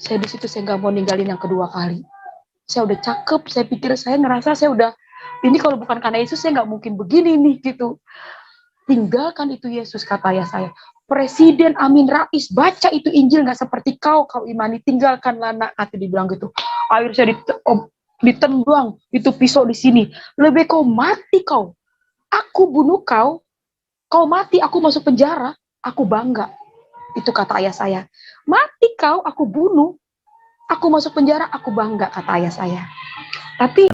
Saya di situ saya nggak mau ninggalin yang kedua kali. Saya udah cakep, saya pikir, saya ngerasa saya udah, ini kalau bukan karena Yesus saya nggak mungkin begini nih gitu. Tinggalkan itu Yesus, kata ayah saya. Presiden Amin Rais baca itu Injil nggak seperti kau imani, tinggalkanlah nak, kata dibilang gitu. Akhirnya saya ditendang, itu pisau di sini. Lebih kau mati kau, aku bunuh kau, kau mati aku masuk penjara, aku bangga. Itu kata ayah saya. Mati kau, aku bunuh, aku masuk penjara, aku bangga, kata ayah saya. Tapi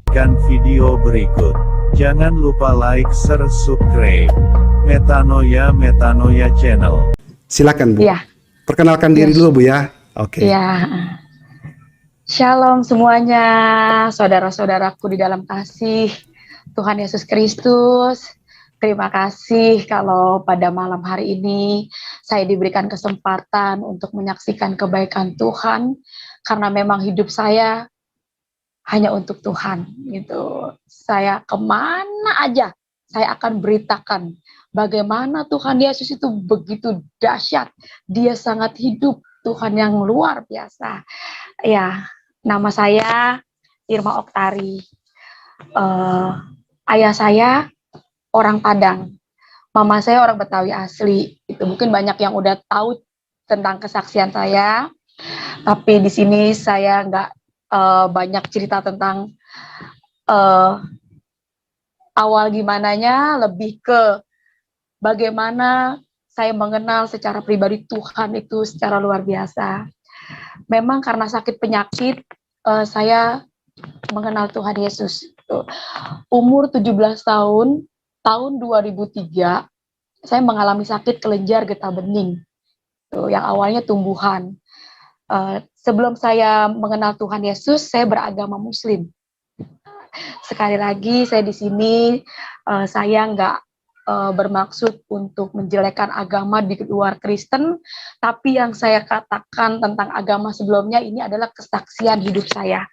Kan video berikut. Jangan lupa like, share, subscribe. Metanoia Channel. Silakan Bu. ya, Perkenalkan diri dulu Bu ya. Oke. ya. Shalom semuanya, saudara-saudaraku di dalam kasih Tuhan Yesus Kristus. Terima kasih kalau pada malam hari ini saya diberikan kesempatan untuk menyaksikan kebaikan Tuhan, karena memang hidup saya hanya untuk Tuhan gitu. Saya kemana aja saya akan beritakan bagaimana Tuhan Yesus itu begitu dahsyat. Dia sangat hidup, Tuhan yang luar biasa. Ya, nama saya Irma Oktari. Ayah saya orang Padang, mama saya orang Betawi asli. Itu mungkin banyak yang udah tahu tentang kesaksian saya. Tapi di sini saya nggak banyak cerita tentang awal gimananya, lebih ke bagaimana saya mengenal secara pribadi Tuhan itu secara luar biasa. Memang karena sakit penyakit, saya mengenal Tuhan Yesus. Umur 17 tahun, tahun 2003, saya mengalami sakit kelenjar getah bening. Yang awalnya tumbuhan. Sebelum saya mengenal Tuhan Yesus, saya beragama Muslim. Sekali lagi, saya di sini, saya nggak bermaksud untuk menjelekkan agama di luar Kristen, tapi yang saya katakan tentang agama sebelumnya ini adalah kesaksian hidup saya.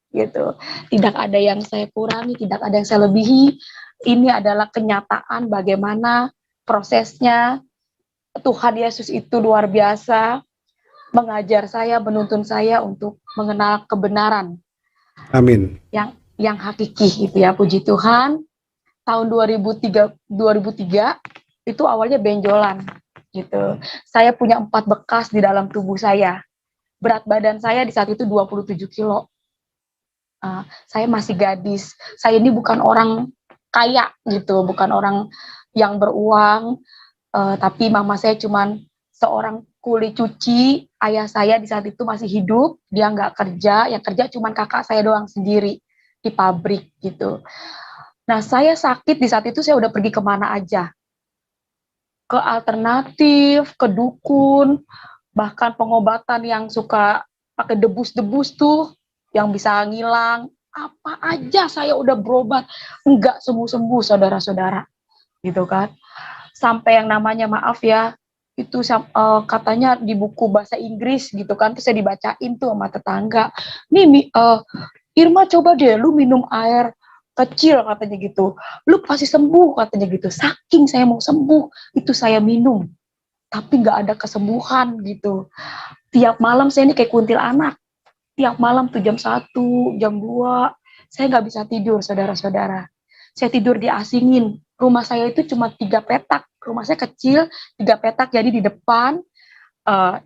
Gitu. Tidak ada yang saya kurangi, tidak ada yang saya lebihi. Ini adalah kenyataan bagaimana prosesnya Tuhan Yesus itu luar biasa, mengajar saya, menuntun saya untuk mengenal kebenaran. Amin. Yang hakiki gitu ya, puji Tuhan. Tahun 2003 itu awalnya benjolan gitu. Saya punya 4 bekas di dalam tubuh saya. Berat badan saya di saat itu 27 kilo. Saya masih gadis. Saya ini bukan orang kaya gitu, bukan orang yang beruang, tapi mama saya cuman seorang kuli cuci. Ayah saya di saat itu masih hidup, dia nggak kerja, yang kerja cuman kakak saya doang sendiri di pabrik gitu. Nah, saya sakit di saat itu, saya udah pergi kemana aja. Ke alternatif, ke dukun, bahkan pengobatan yang suka pakai debus-debus tuh, yang bisa ngilang. Apa aja saya udah berobat, enggak sembuh-sembuh, saudara-saudara. Gitu kan. Sampai yang namanya, maaf ya, itu katanya di buku bahasa Inggris gitu kan, terus saya dibacain tuh sama tetangga. Nih, Irma coba deh lu minum air kecil, katanya gitu, lu pasti sembuh, katanya gitu. Saking saya mau sembuh, itu saya minum, tapi nggak ada kesembuhan gitu. Tiap malam saya ini kayak kuntilanak, tiap malam tuh jam 1, jam 2, saya nggak bisa tidur, saudara-saudara. Saya tidur diasingin. Rumah saya itu cuma 3 petak, rumah saya kecil, 3 petak, jadi di depan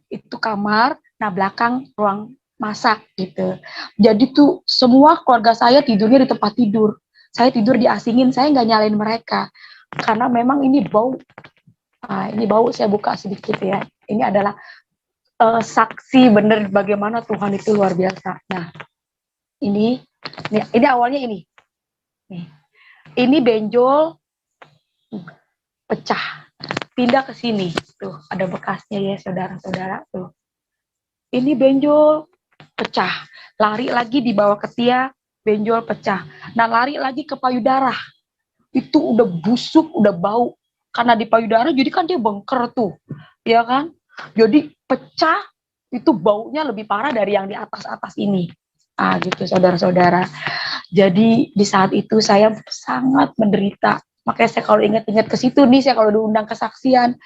itu kamar, nah belakang ruang masak gitu. Jadi tuh semua keluarga saya tidurnya di tempat tidur. Saya tidur diasingin, saya nggak nyalain mereka. Karena memang ini bau. Ini bau, saya buka sedikit ya. Ini adalah saksi bener bagaimana Tuhan itu luar biasa. Nah, ini awalnya ini. Nih. Ini benjol pecah. Pindah ke sini. Tuh, ada bekasnya ya, saudara-saudara. Tuh. Ini benjol pecah. Lari lagi di bawah ketiak, benjol pecah. Nah, lari lagi ke payudara. Itu udah busuk, udah bau. Karena di payudara jadi kan dia bengker tuh. Ya kan? Jadi pecah, itu baunya lebih parah dari yang di atas-atas ini. Gitu, saudara-saudara. Jadi di saat itu saya sangat menderita. Makanya saya kalau ingat-ingat ke situ nih, saya kalau diundang kesaksian,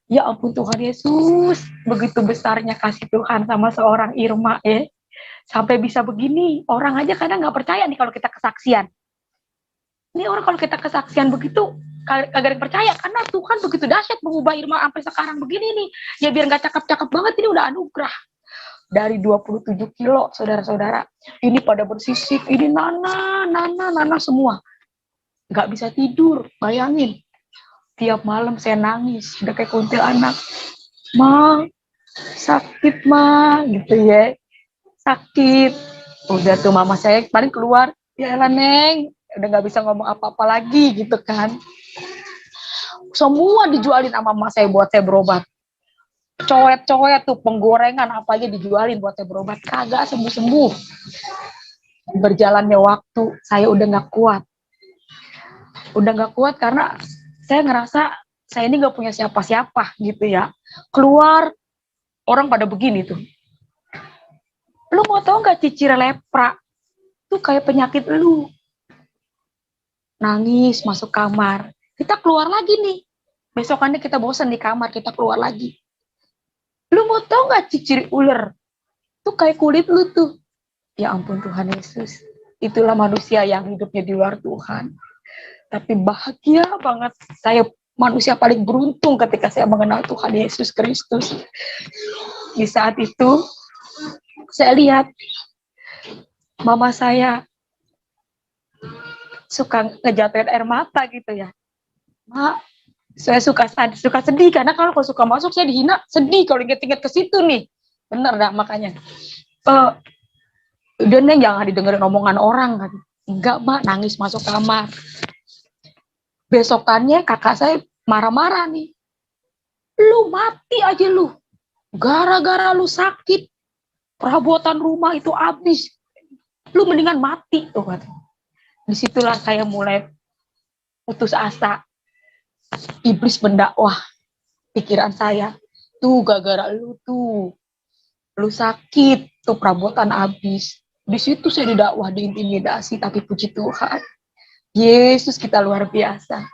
ya ampun Tuhan Yesus, begitu besarnya kasih Tuhan sama seorang Irma ya. Sampai bisa begini, orang aja kadang nggak percaya nih kalau kita kesaksian. Ini orang kalau kita kesaksian begitu, kagak ada yang percaya, karena Tuhan begitu dahsyat mengubah Irma sampai sekarang begini nih. Ya biar nggak cakep-cakep banget, ini udah anugerah. Dari 27 kilo, saudara-saudara. Ini pada bersisik, ini nana semua. Nggak bisa tidur, bayangin. Tiap malam saya nangis, udah kayak kuntilanak. Ma, sakit ma, gitu ya. Sakit. Udah tuh mama saya paling keluar, ya elah Neng, udah nggak bisa ngomong apa-apa lagi gitu kan. Semua dijualin sama mama saya buat saya berobat. Coet-coet tuh, penggorengan apa aja dijualin buat saya berobat. Kagak sembuh-sembuh. Berjalannya waktu, saya udah nggak kuat. Udah nggak kuat karena saya ngerasa saya ini nggak punya siapa-siapa gitu ya. Keluar, orang pada begini tuh. Lu mau tau nggak cicir lepra? Tuh kayak penyakit lu. Nangis, masuk kamar. Kita keluar lagi nih. Besokannya kita bosan di kamar, kita keluar lagi. Lu mau tau nggak cicir ular? Tuh kayak kulit lu tuh. Ya ampun Tuhan Yesus. Itulah manusia yang hidupnya di luar Tuhan. Tapi bahagia banget. Saya manusia paling beruntung ketika saya mengenal Tuhan Yesus Kristus. Di saat itu, saya lihat mama saya suka ngejatuhin air mata gitu ya. Mak, saya suka sedih karena kalau suka masuk saya dihina, sedih kalau inget-inget ke situ nih. Bener dah makanya. Udah Neng, jangan didengerin omongan orang kan. Enggak, Mak, nangis masuk kamar. Besokannya kakak saya marah-marah nih. Lu mati aja lu. Gara-gara lu sakit, perabotan rumah itu habis. Lu mendingan mati tuh kan. Disitulah saya mulai putus asa. Iblis mendakwah pikiran saya. Tuh gara-gara lu tuh. Lu sakit, tuh perabotan habis. Di situ saya didakwah, diintimidasi, tapi puji Tuhan. Yesus kita luar biasa.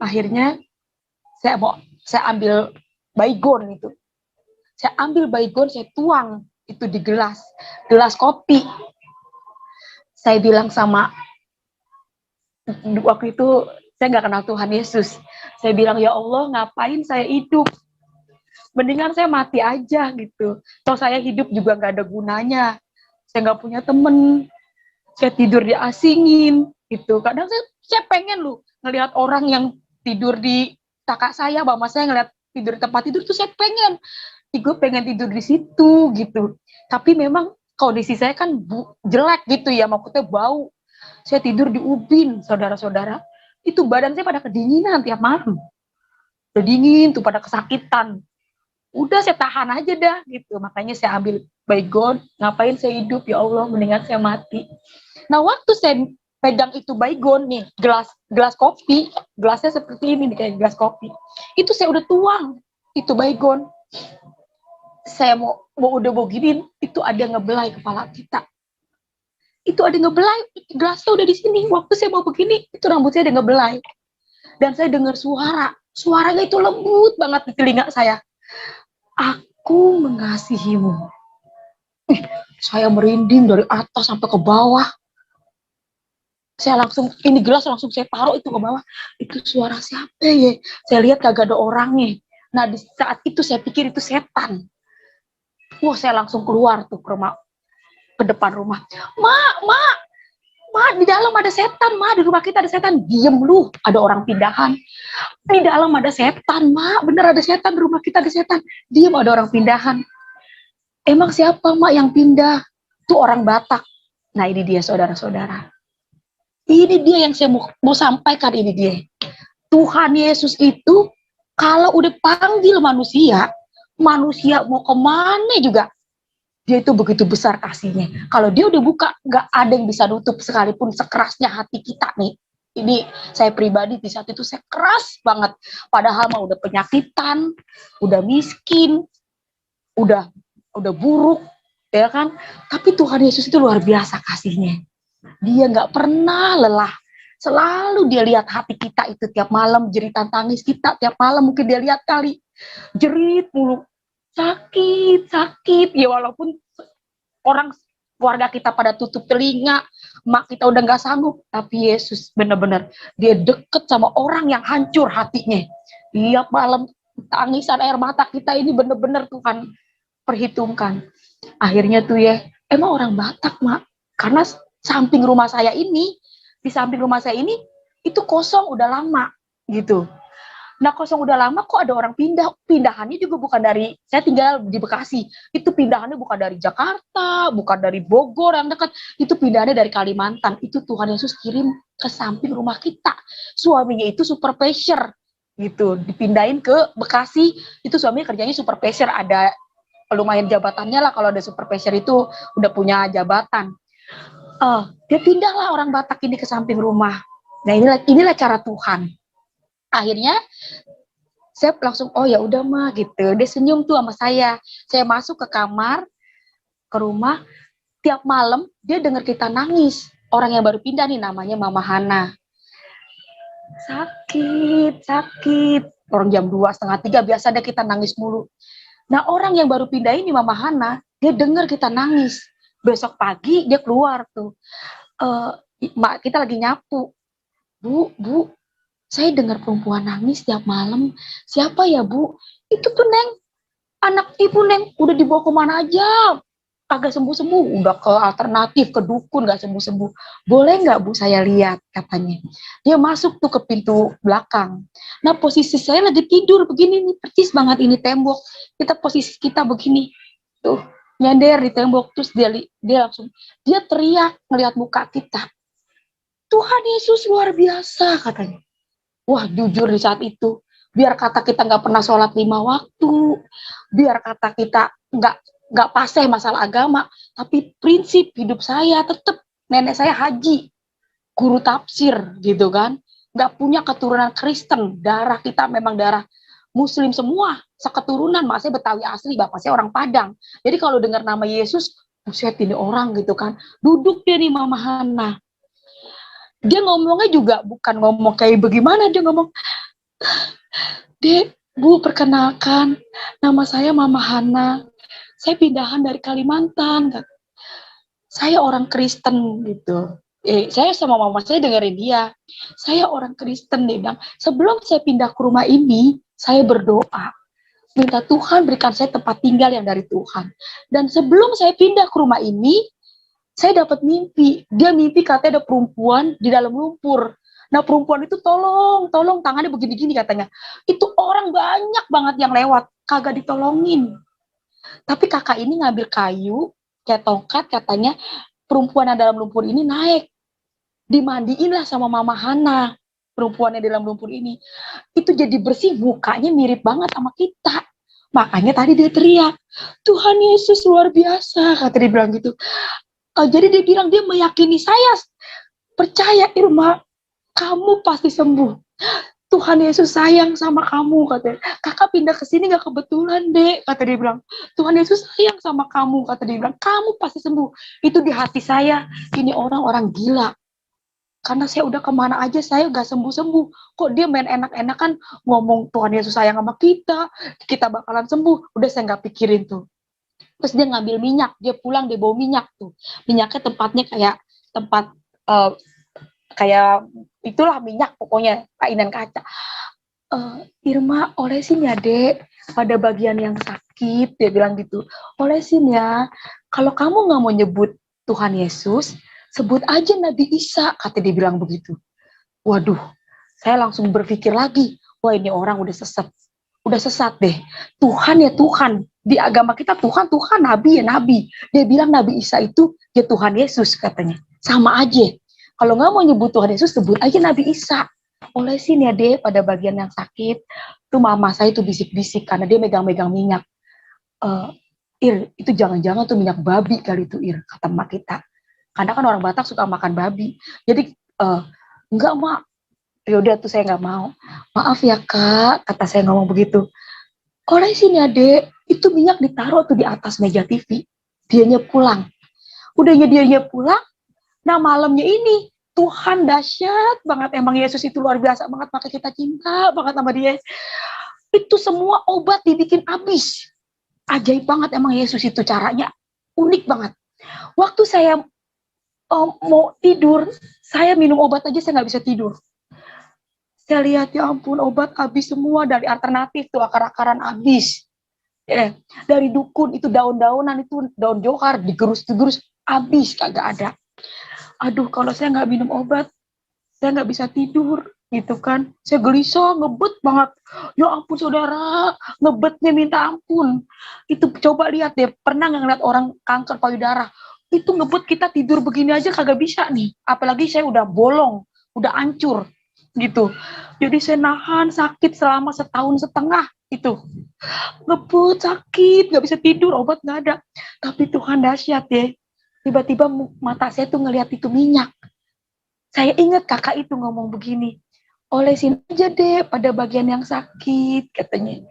Akhirnya saya ambil baygon itu. Saya ambil baygon, saya tuang itu di gelas kopi. Saya bilang sama, waktu itu saya nggak kenal Tuhan Yesus. Saya bilang, ya Allah, ngapain saya hidup? Mendingan saya mati aja gitu. Toh saya hidup juga nggak ada gunanya. Saya nggak punya temen. Saya tidur diasingin gitu. Kadang saya pengen ngelihat orang yang tidur di kakak saya, mama saya ngelihat tidur di tempat tidur tuh saya pengen. Gue pengen tidur di situ gitu. Tapi memang kondisi saya kan jelek gitu ya, maksudnya bau. Saya tidur di ubin, saudara-saudara. Itu badan saya pada kedinginan tiap malam. Udah dingin tuh, pada kesakitan. Udah saya tahan aja dah gitu. Makanya saya ambil baygon, ngapain saya hidup, ya Allah, mendingan saya mati. Nah, waktu saya pegang itu baygon nih, gelas kopi, gelasnya seperti ini nih, kayak gelas kopi. Itu saya udah tuang itu baygon. Saya udah mau giniin, itu ada ngebelai kepala kita. Itu ada ngebelai, gelasnya udah di sini. Waktu saya mau begini, itu rambut saya ada ngebelai. Dan saya dengar suaranya itu lembut banget di telinga saya. Aku mengasihimu. Saya merinding dari atas sampai ke bawah. Saya langsung, ini gelas langsung saya taruh itu ke bawah. Itu suara siapa ya? Saya lihat kagak ada orangnya. Nah, di saat itu saya pikir itu setan. Wah, saya langsung keluar tuh ke depan rumah. Ma, di dalam ada setan, Ma, di rumah kita ada setan. Diem lu, ada orang pindahan. Di dalam ada setan, Ma, bener ada setan, di rumah kita ada setan. Diem, ada orang pindahan. Emang siapa, Ma, yang pindah? Tuh orang Batak. Nah, ini dia saudara-saudara. Ini dia yang saya mau sampaikan, ini dia. Tuhan Yesus itu, kalau udah panggil manusia mau kemana juga, dia itu begitu besar kasihnya. Kalau dia udah buka, nggak ada yang bisa nutup, sekalipun sekerasnya hati kita nih. Ini saya pribadi di saat itu saya keras banget. Padahal mah udah penyakitan, udah miskin, udah buruk, ya kan? Tapi Tuhan Yesus itu luar biasa kasihnya. Dia nggak pernah lelah. Selalu dia lihat hati kita itu tiap malam, jeritan tangis kita tiap malam mungkin dia lihat kali. Jerit mulu. Sakit, sakit. Ya walaupun orang keluarga kita pada tutup telinga, mak kita udah nggak sanggup, tapi Yesus benar-benar dia deket sama orang yang hancur hatinya. Tiap malam tangisan air mata kita ini benar-benar Tuhan perhitungkan. Akhirnya tuh ya, emang orang Batak, Mak. Karena samping rumah saya ini, di samping rumah saya ini, itu kosong udah lama, gitu. Nah, kosong udah lama kok ada orang pindah. Pindahannya juga bukan dari, saya tinggal di Bekasi. Itu pindahannya bukan dari Jakarta, bukan dari Bogor yang dekat. Itu pindahannya dari Kalimantan. Itu Tuhan Yesus kirim ke samping rumah kita. Suaminya itu supervisor, gitu. Dipindahin ke Bekasi, itu suaminya kerjanya supervisor. Ada lumayan jabatannya lah kalau ada supervisor itu udah punya jabatan. Dia pindahlah orang Batak ini ke samping rumah. Nah, inilah cara Tuhan. Akhirnya saya langsung oh ya udah mah gitu. Dia senyum tuh sama saya. Saya masuk ke kamar ke rumah, tiap malam dia dengar kita nangis. Orang yang baru pindah nih namanya Mama Hana. Sakit, sakit. Orang jam 2, setengah 3 biasa ada kita nangis mulu. Nah, orang yang baru pindah ini Mama Hana, dia dengar kita nangis. Besok pagi dia keluar tuh. Mak kita lagi nyapu. Bu, saya dengar perempuan nangis tiap malam. Siapa ya, Bu? Itu tuh Neng, anak ibu Neng. Udah dibawa kemana aja. Kagak sembuh-sembuh. Udah ke alternatif, ke dukun, gak sembuh-sembuh. Boleh nggak Bu saya lihat, katanya. Dia masuk tuh ke pintu belakang. Nah, posisi saya lagi tidur begini nih. Percis banget ini tembok. Posisi kita begini. Tuh, nyender di tembok. Terus dia langsung, dia teriak ngelihat muka kita. Tuhan Yesus luar biasa, katanya. Wah, jujur di saat itu, biar kata kita nggak pernah sholat 5 waktu, biar kata kita nggak paseh masalah agama, tapi prinsip hidup saya tetap nenek saya haji, guru tafsir gitu kan, nggak punya keturunan Kristen, darah kita memang darah Muslim semua, seketurunan, mak saya Betawi asli, bapak saya orang Padang. Jadi kalau dengar nama Yesus, buset ini orang gitu kan, duduk dia nih Mama Hana. Dia ngomongnya juga bukan ngomong kayak bagaimana, dia ngomong, Dek, Bu, perkenalkan, nama saya Mama Hana, saya pindahan dari Kalimantan, saya orang Kristen gitu. Saya sama mama saya dengerin dia, saya orang Kristen, dia bilang, sebelum saya pindah ke rumah ini, saya berdoa, minta Tuhan berikan saya tempat tinggal yang dari Tuhan. Dan sebelum saya pindah ke rumah ini, saya dapat mimpi. Dia mimpi katanya ada perempuan di dalam lumpur. Nah, perempuan itu tolong tangannya begini-gini katanya. Itu orang banyak banget yang lewat, kagak ditolongin. Tapi kakak ini ngambil kayu, kayak tongkat katanya, perempuan yang dalam lumpur ini naik. Dimandiin lah sama Mama Hana, perempuan yang dalam lumpur ini. Itu jadi bersih, mukanya mirip banget sama kita. Makanya tadi dia teriak, Tuhan Yesus luar biasa, kata dia bilang gitu. Jadi dia bilang, dia meyakini saya, percaya Irma, kamu pasti sembuh. Tuhan Yesus sayang sama kamu, katanya. Kakak pindah ke sini gak kebetulan, Dek, kata dia bilang. Tuhan Yesus sayang sama kamu, kata dia bilang. Kamu pasti sembuh. Itu di hati saya, ini orang gila. Karena saya udah kemana aja, saya gak sembuh-sembuh. Kok dia main enak-enakan ngomong Tuhan Yesus sayang sama kita bakalan sembuh. Udah saya gak pikirin tuh. Terus dia ngambil minyak, dia pulang dia bawa minyak tuh. Minyaknya tempatnya kayak tempat kayak itulah minyak pokoknya kainan kaca. Irma olesin ya Dek pada bagian yang sakit, dia bilang gitu. Olesin ya. Kalau kamu nggak mau nyebut Tuhan Yesus, sebut aja Nabi Isa, kata dia bilang begitu. Waduh, saya langsung berpikir lagi, wah ini orang udah sesat deh. Tuhan ya Tuhan. Di agama kita Tuhan, Nabi ya Nabi. Dia bilang Nabi Isa itu ya Tuhan Yesus katanya. Sama aja. Kalau nggak mau nyebut Tuhan Yesus, sebut aja Nabi Isa. Olesin ya deh pada bagian yang sakit. Tuh mama saya tuh bisik-bisik karena dia megang-megang minyak. Ir, itu jangan-jangan tuh minyak babi kali itu Ir, kata mak kita. Karena kan orang Batak suka makan babi. Jadi enggak mak. Yaudah tuh saya nggak mau. Maaf ya kak, kata saya ngomong begitu. Olesin ya dek, itu minyak ditaruh tuh di atas meja TV. Dianya pulang. Udahnya dianya pulang, Nah malamnya ini Tuhan dahsyat banget, emang Yesus itu luar biasa banget, maka kita cinta banget sama dia. Itu semua obat dibikin habis. Ajaib banget emang Yesus itu, caranya unik banget. Waktu saya mau tidur, saya minum obat aja saya nggak bisa tidur. Saya lihat ya ampun, obat habis semua, dari alternatif tuh akar-akaran habis. Dari dukun itu daun-daunan, itu daun johar digerus-gerus habis, kagak ada. Aduh, kalau saya nggak minum obat, saya nggak bisa tidur gitu kan. Saya gelisah, ngebet banget. Ya ampun saudara, ngebetnya minta ampun. Itu coba lihat deh, pernah nggak ngeliat orang kanker payudara? Itu ngebet, kita tidur begini aja kagak bisa nih. Apalagi saya udah bolong, udah hancur gitu. Jadi saya nahan sakit selama 1,5 tahun itu. Ngebut, sakit, nggak bisa tidur, obat nggak ada. Tapi Tuhan dahsyat ya. Tiba-tiba mata saya tuh ngelihat itu minyak. Saya ingat kakak itu ngomong begini, olesin aja deh pada bagian yang sakit, katanya.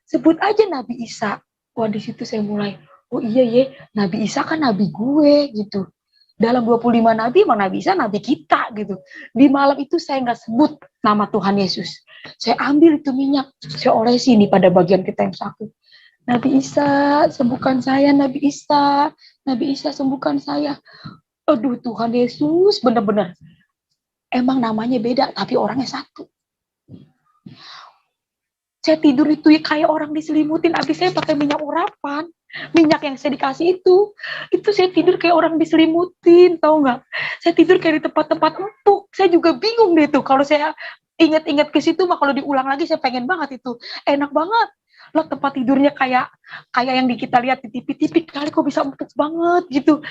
Sebut aja Nabi Isa. Wah, di situ saya mulai, oh iya ya, Nabi Isa kan nabi gue gitu. Dalam 25 nabi, emang Nabi Isa nabi kita gitu. Di malam itu saya nggak sebut nama Tuhan Yesus. Saya ambil itu minyak, saya olesin nih pada bagian kita yang sakit. Nabi Isa, sembuhkan saya, Nabi Isa. Nabi Isa, sembuhkan saya. Aduh, Tuhan Yesus, benar-benar. Emang namanya beda, tapi orangnya satu. Saya tidur itu ya kayak orang diselimutin, habis saya pakai minyak urapan. Minyak yang saya dikasih itu saya tidur kayak orang diselimutin, tahu nggak? Saya tidur kayak di tempat-tempat empuk. Saya juga bingung deh tuh, kalau saya ingat-ingat ke situ, mah kalau diulang lagi saya pengen banget itu. Enak banget. Lo tempat tidurnya kayak yang kita lihat di TV-TV, kali kok bisa empuk banget gitu.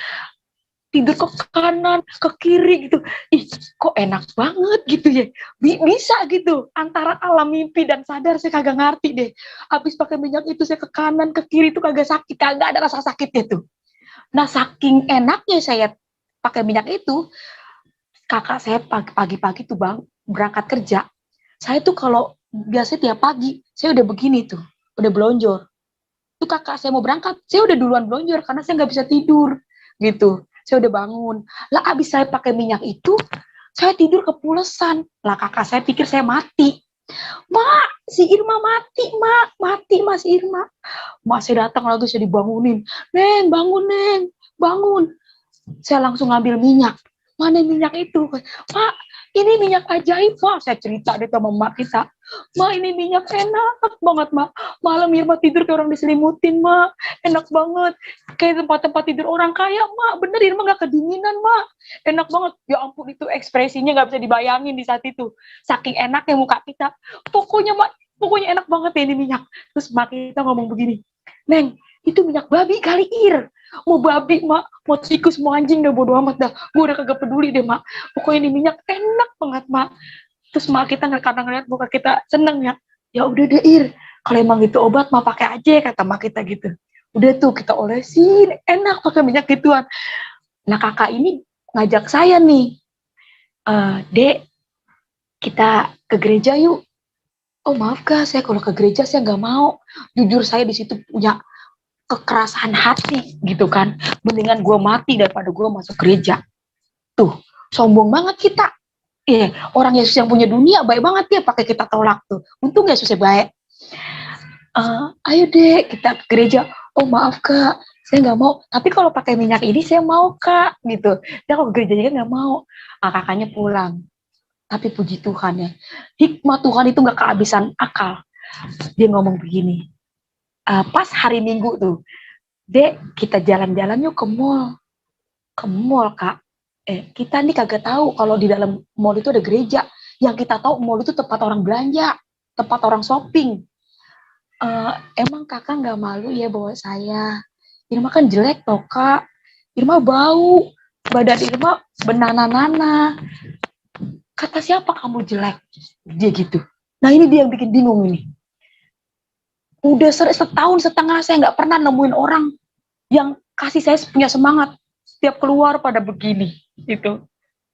Tidur ke kanan, ke kiri gitu. Ih, kok enak banget gitu ya. Bisa gitu. Antara alam mimpi dan sadar saya kagak ngerti deh. Habis pakai minyak itu saya ke kanan, ke kiri itu kagak sakit, kagak ada rasa sakitnya tuh. Nah, saking enaknya saya pakai minyak itu, kakak saya pagi-pagi tuh bang berangkat kerja. Saya tuh kalau biasa tiap pagi, saya udah begini tuh, udah belonjor. Tuh kakak saya mau berangkat, saya udah duluan belonjor karena saya nggak bisa tidur gitu. Saya udah bangun. Lah abis saya pakai minyak itu, saya tidur kepulesan. Lah kakak saya pikir saya mati. Mak, si Irma mati, mak. Mati, Mas Irma. Mak saya datang lagi, saya dibangunin. Neng, bangun, Neng. Bangun. Saya langsung ngambil minyak. Mana minyak itu? Mak, ini minyak ajaib, Mak. Saya cerita deh sama mak kita. Mak, ini minyak enak banget, Mak. Malam Irma tidur kayak orang diselimutin, Mak. Enak banget. Kayak tempat-tempat tidur orang kaya, Mak. Bener, Irma gak kedinginan, Mak. Enak banget. Ya ampun, itu ekspresinya gak bisa dibayangin di saat itu. Saking enaknya muka kita. Pokoknya, Mak, pokoknya enak banget ya ini minyak. Terus mak kita ngomong begini, Neng, itu minyak babi kali, Ir. Mau babi, mak, mau tikus, mau anjing, udah bodo amat dah. Gue udah kagak peduli deh, mak. Pokoknya ini minyak enak banget, mak. Terus mak kita kadang ngeliat muka kita seneng ya. Ya udah deh, Ir. Kalau emang gitu obat, mak pakai aja, kata mak kita gitu. Udah tuh kita olesin, enak pakai minyak gituan. Nah kakak ini ngajak saya nih, Dek, kita ke gereja yuk. Oh maaf kak, saya kalau ke gereja saya nggak mau. Jujur saya di situ punya kekerasan hati gitu kan. Mendingan gue mati daripada gue masuk gereja. Tuh, sombong banget kita. Orang Yesus yang punya dunia baik banget dia pakai kita tolak tuh. Untung Yesusnya baik. Ayo deh kita ke gereja. Oh maaf kak, saya nggak mau. Tapi kalau pakai minyak ini saya mau kak, gitu. Dia kalau ke gerejanya kan nggak mau. Kakaknya pulang. Tapi puji Tuhan ya, hikmat Tuhan itu nggak kehabisan akal. Dia ngomong begini, pas hari Minggu tuh, Dek, kita jalan-jalan yuk ke mall. Ke mall, Kak. Kita nih kagak tahu kalau di dalam mall itu ada gereja. Yang kita tahu mall itu tempat orang belanja, tempat orang shopping. Emang kakak nggak malu ya bawa saya? Irma kan jelek toh, Kak. Irma bau. Badan Irma benana-nana. Kata siapa kamu jelek? Dia gitu. Nah ini dia yang bikin bingung ini. Udah 1,5 tahun saya nggak pernah nemuin orang yang kasih saya punya semangat. Setiap keluar pada begini. Gitu.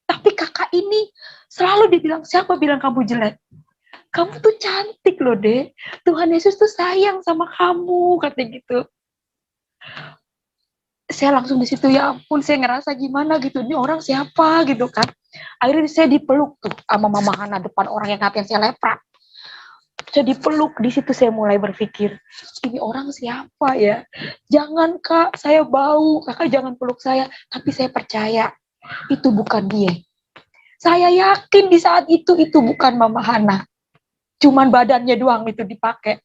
Tapi kakak ini selalu dibilang, siapa bilang kamu jelek? Kamu tuh cantik loh, Dek. Tuhan Yesus tuh sayang sama kamu, katanya gitu. saya langsung di situ, ya ampun, saya ngerasa gimana gitu, ini orang siapa gitu kan. Akhirnya saya dipeluk tuh sama Mama Hana depan orang yang ngatain saya lepra. Saya dipeluk, di situ saya mulai berpikir, ini orang siapa ya? Jangan Kak, saya bau, Kakak jangan peluk saya, tapi saya percaya itu bukan dia. Saya yakin di saat itu bukan Mama Hana. Cuman badannya doang itu dipakai.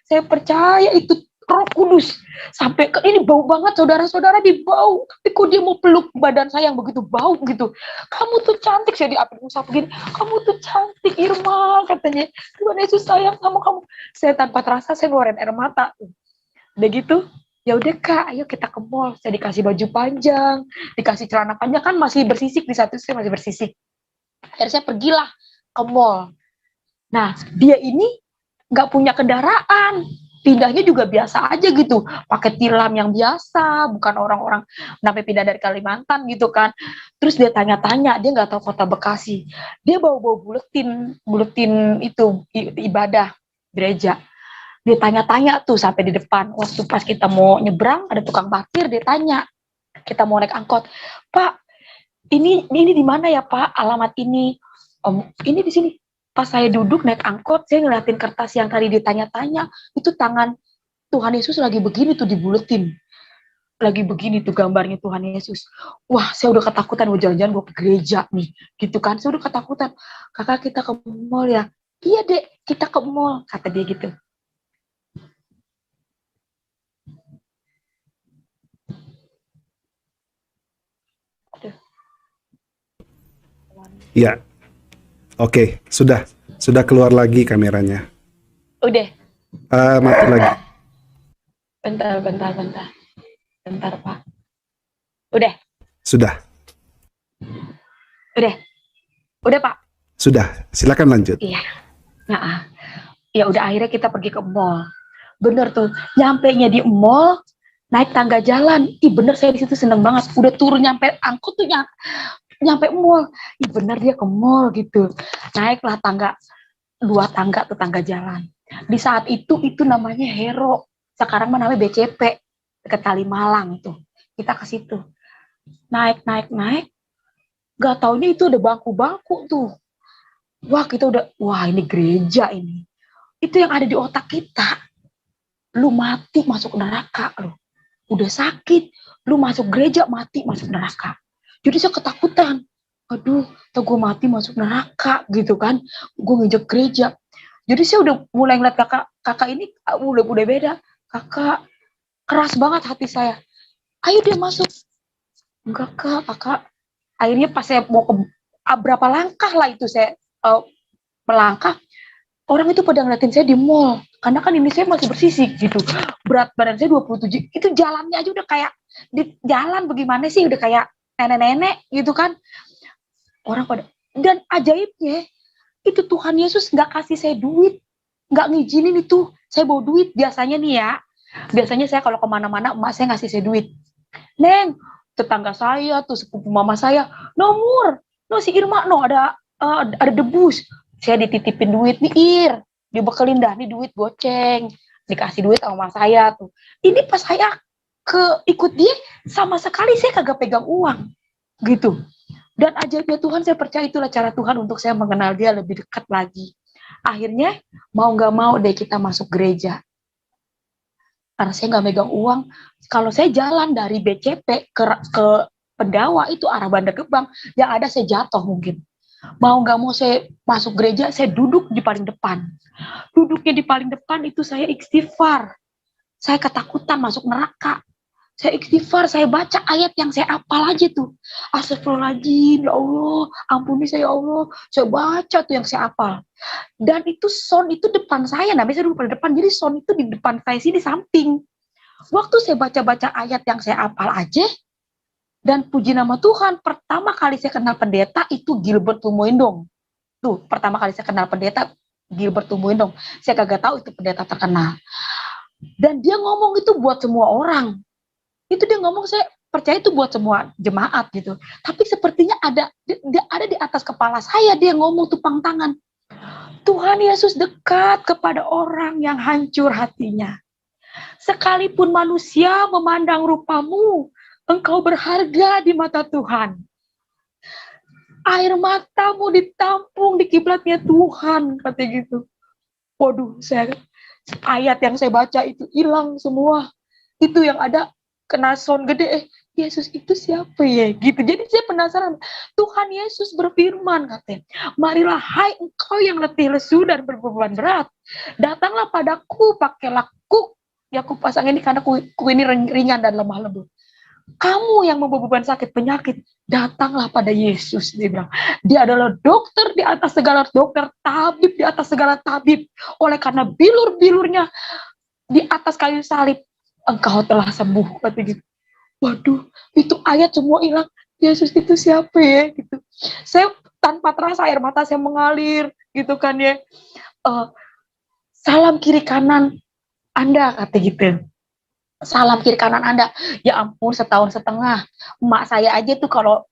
Saya percaya itu Roh Kudus. Sampai ke ini bau banget, saudara-saudara, di bau. Tapi kok dia mau peluk badan saya yang begitu bau gitu. Kamu tuh cantik, saya diapin usap begini. Kamu tuh cantik Irma, katanya. Tuhan Yesus sayang sama kamu. Saya tanpa terasa saya ngeluarin air mata. Udah gitu, ya udah Kak, ayo kita ke mall. Saya dikasih baju panjang, dikasih celana panjang, kan masih bersisik, di satu saya masih bersisik. Akhirnya saya pergilah ke mall. Nah, dia ini nggak punya kendaraan, pindahnya juga biasa aja gitu, pakai tilam yang biasa, bukan orang-orang sampai pindah dari Kalimantan gitu kan. Terus dia tanya-tanya, dia nggak tahu kota Bekasi, dia bawa-bawa buletin itu ibadah gereja. Dia tanya-tanya tuh sampai di depan. Waktu pas kita mau nyebrang, ada tukang parkir, dia tanya, kita mau naik angkot, Pak, ini di mana ya Pak, alamat ini? Om, ini di sini. Pas saya duduk naik angkot, saya ngeliatin kertas yang tadi ditanya-tanya, itu tangan Tuhan Yesus lagi begini tuh dibuletin. Lagi begini tuh gambarnya Tuhan Yesus. Wah, saya udah ketakutan, mau jalan-jalan gue ke gereja nih. Gitu kan, saya udah ketakutan. Kakak, kita ke mall ya? Iya dek, kita ke mall, kata dia gitu. Ya, oke, sudah keluar lagi kameranya. Udah. Mati lagi. Bentar Pak. Udah. Sudah Pak. Sudah, silakan lanjut. Iya. Nah, ya udah, akhirnya kita pergi ke mall. Bener tuh, nyampenya di mall, naik tangga jalan. Ih bener, saya di situ seneng banget. Udah turun nyampe angkot tuh nyampe mall. Ih bener, dia ke mall gitu. Naiklah tangga, 2 tangga tuh tangga jalan. Di saat itu namanya Hero. Sekarang mah namanya BCP, dekat Kalimalang tuh. Kita ke situ. Naik. Gak taunya itu ada bangku-bangku tuh. Wah, kita udah, wah ini gereja ini. Itu yang ada di otak kita. Lu mati masuk neraka lu. Udah sakit, lu masuk gereja mati masuk neraka. Jadi saya ketakutan. Aduh, tuh gue mati masuk neraka gitu kan. Gue nginjek gereja. Jadi saya udah mulai ngeliat kakak ini udah beda. Kakak keras banget hati saya. Ayo dia masuk. Enggak kakak. Akhirnya pas saya mau ke berapa langkah lah itu saya melangkah, orang itu pada ngeliatin saya di mall, karena kan ini saya masih bersisik gitu, berat badan saya 27, itu jalannya aja udah kayak, di jalan bagaimana sih, udah kayak nenek-nenek gitu kan, orang pada, dan ajaibnya, itu Tuhan Yesus nggak kasih saya duit, nggak ngizinin itu, saya bawa duit, biasanya nih ya, biasanya saya kalau kemana-mana, emak saya ngasih saya duit, Neng, tetangga saya tuh, sepupu mama saya, nomor, no si Irma, no ada debus, saya dititipin duit nih Ir, dibekelin dah nih duit goceng, dikasih duit sama mama saya tuh. Ini pas saya ikut dia, sama sekali saya kagak pegang uang, gitu. Dan ajaibnya Tuhan, saya percaya itulah cara Tuhan untuk saya mengenal dia lebih dekat lagi. Akhirnya mau nggak mau deh kita masuk gereja. Karena saya nggak megang uang, kalau saya jalan dari BCP ke Pendawa itu arah Bandar Gebang, yang ada saya jatuh mungkin. Mau nggak mau saya masuk gereja, saya duduk di paling depan. Duduknya di paling depan itu saya istighfar. Saya ketakutan masuk neraka. Saya istighfar, saya baca ayat yang saya hafal aja tuh. Astagfirullahaladzim, ya Allah, ampuni saya ya Allah. Saya baca tuh yang saya hafal. Dan itu sound itu depan saya, nah biasanya duduk pada depan, jadi sound itu di depan saya sini samping. Waktu saya baca-baca ayat yang saya hafal aja, dan puji nama Tuhan, pertama kali saya kenal pendeta itu Gilbert Tumoindong. Tuh, pertama kali saya kenal pendeta Gilbert Tumoindong. Saya kagak tahu itu pendeta terkenal. Dan dia ngomong itu buat semua orang. Itu dia ngomong, saya percaya itu buat semua jemaat gitu. Tapi sepertinya ada di atas kepala saya, dia ngomong tupang tangan. Tuhan Yesus dekat kepada orang yang hancur hatinya. Sekalipun manusia memandang rupamu, Engkau berharga di mata Tuhan. Air matamu ditampung di kiblatnya Tuhan, katanya gitu. Waduh, ayat yang saya baca itu hilang semua. Itu yang ada kena sound gede, Yesus itu siapa ya? Gitu. Jadi saya penasaran. Tuhan Yesus berfirman, katanya, marilah hai engkau yang letih lesu dan berbeban berat, datanglah padaku, pakailah kuk. Ya aku pasang ini karena ku ini ringan dan lemah lembut. Kamu yang membawa beban sakit penyakit, datanglah pada Yesus. Dia bilang, dia adalah dokter di atas segala dokter, tabib di atas segala tabib. Oleh karena bilur-bilurnya di atas kayu salib, engkau telah sembuh. Kata gitu. Waduh, itu ayat semua hilang. Yesus itu siapa ya? Gitu. Saya tanpa terasa air mata saya mengalir, gitu kan ya. Salam kiri kanan Anda, kata gitu. Salam kiri kanan Anda. Ya ampun, setahun setengah. Emak saya aja tuh kalau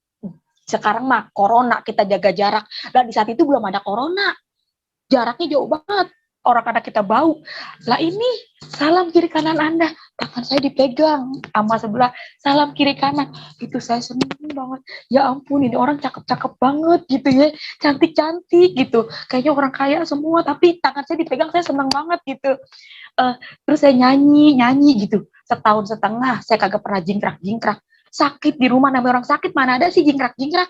sekarang mah corona kita jaga jarak. Dan di saat itu belum ada corona. Jaraknya jauh banget. Orang kadang kita bau. Lah ini salam kiri kanan Anda. Tangan saya dipegang sama sebelah. Salam kiri kanan. Itu saya seneng banget. Ya ampun, ini orang cakep-cakep banget gitu ya. Cantik-cantik gitu. Kayaknya orang kaya semua. Tapi tangan saya dipegang, saya seneng banget gitu. Terus saya nyanyi gitu. Setahun setengah saya kagak pernah jingkrak-jingkrak. Sakit di rumah, namanya orang sakit mana ada sih jingkrak-jingkrak.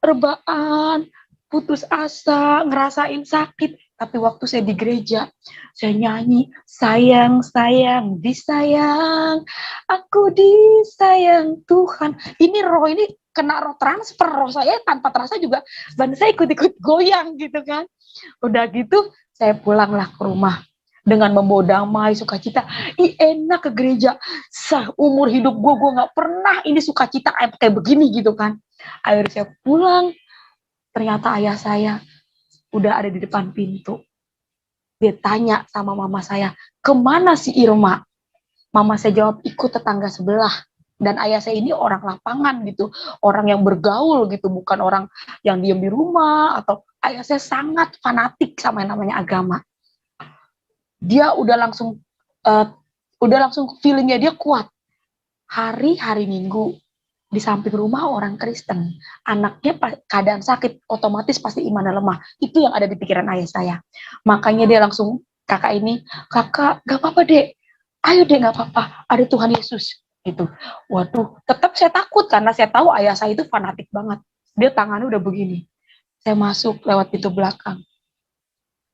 Rebaan, putus asa, ngerasain sakit. Tapi waktu saya di gereja, saya nyanyi, sayang, sayang, disayang, aku disayang Tuhan. Ini roh ini kena roh transfer, roh saya tanpa terasa juga, dan saya ikut-ikut goyang gitu kan. Udah gitu, saya pulanglah ke rumah dengan membawa damai, sukacita. Enak ke gereja. Umur hidup gue gak pernah ini sukacita kayak begini gitu kan. Akhirnya saya pulang, ternyata ayah saya udah ada di depan pintu. Dia tanya sama mama saya, kemana si Irma? Mama saya jawab, ikut tetangga sebelah. Dan ayah saya ini orang lapangan gitu, orang yang bergaul gitu, bukan orang yang diam di rumah. Atau ayah saya sangat fanatik sama yang namanya agama. Dia udah langsung feelingnya dia kuat. Hari Minggu di samping rumah orang Kristen, anaknya keadaan sakit, otomatis pasti imannya lemah. Itu yang ada di pikiran ayah saya. Makanya dia langsung, kakak, gak apa-apa dek, ayo dek gak apa-apa, ada Tuhan Yesus gitu. Waduh, tetap saya takut karena saya tahu ayah saya itu fanatik banget. Dia tangannya udah begini. Saya masuk lewat pintu belakang.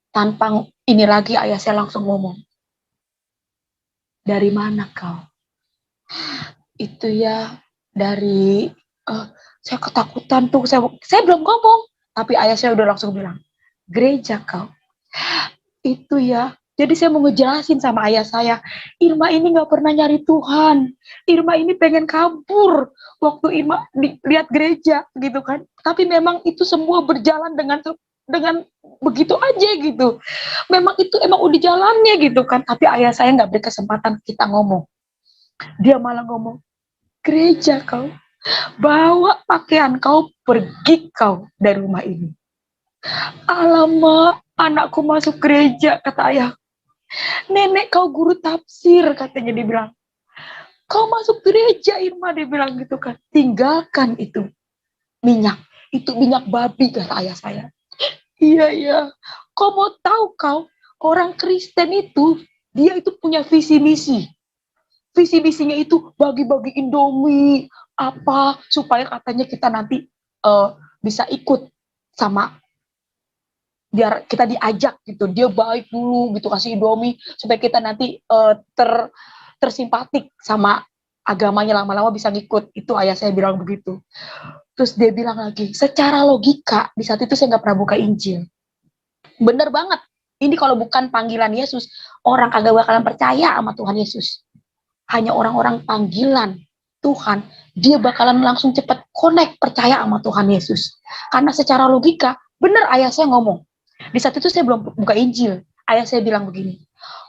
Tanpa ini lagi ayah saya langsung ngomong, dari mana kau? Itu ya dari saya ketakutan tuh, saya belum ngomong, tapi ayah saya udah langsung bilang, gereja kau. Itu ya, jadi saya mau ngejelasin sama ayah saya, Irma ini gak pernah nyari Tuhan, Irma ini pengen kabur waktu Irma lihat gereja gitu kan, tapi memang itu semua berjalan dengan begitu aja gitu. Memang itu emang udah jalannya gitu kan, tapi ayah saya nggak beri kesempatan kita ngomong. Dia malah ngomong, gereja kau, bawa pakaian kau, pergi kau dari rumah ini. Alamak, anakku masuk gereja, kata ayah. Nenek kau guru tafsir, katanya dia bilang. Kau masuk gereja, Irma, dia bilang gitu kan. Tinggalkan itu minyak babi, kata ayah saya. Iya. Kau mau tahu kau, orang Kristen itu, dia itu punya visi misi. Visi misinya itu bagi-bagi Indomie, apa, supaya katanya kita nanti bisa ikut sama, biar kita diajak gitu. Dia baik dulu gitu, kasih Indomie, supaya kita nanti tersimpatik sama agamanya, lama-lama bisa ngikut. Itu ayah saya bilang begitu. Terus dia bilang lagi, secara logika, di saat itu saya nggak pernah buka Injil. Bener banget. Ini kalau bukan panggilan Yesus, orang kagak bakalan percaya sama Tuhan Yesus. Hanya orang-orang panggilan Tuhan, dia bakalan langsung cepat connect, percaya sama Tuhan Yesus. Karena secara logika, bener ayah saya ngomong. Di saat itu saya belum buka Injil. Ayah saya bilang begini,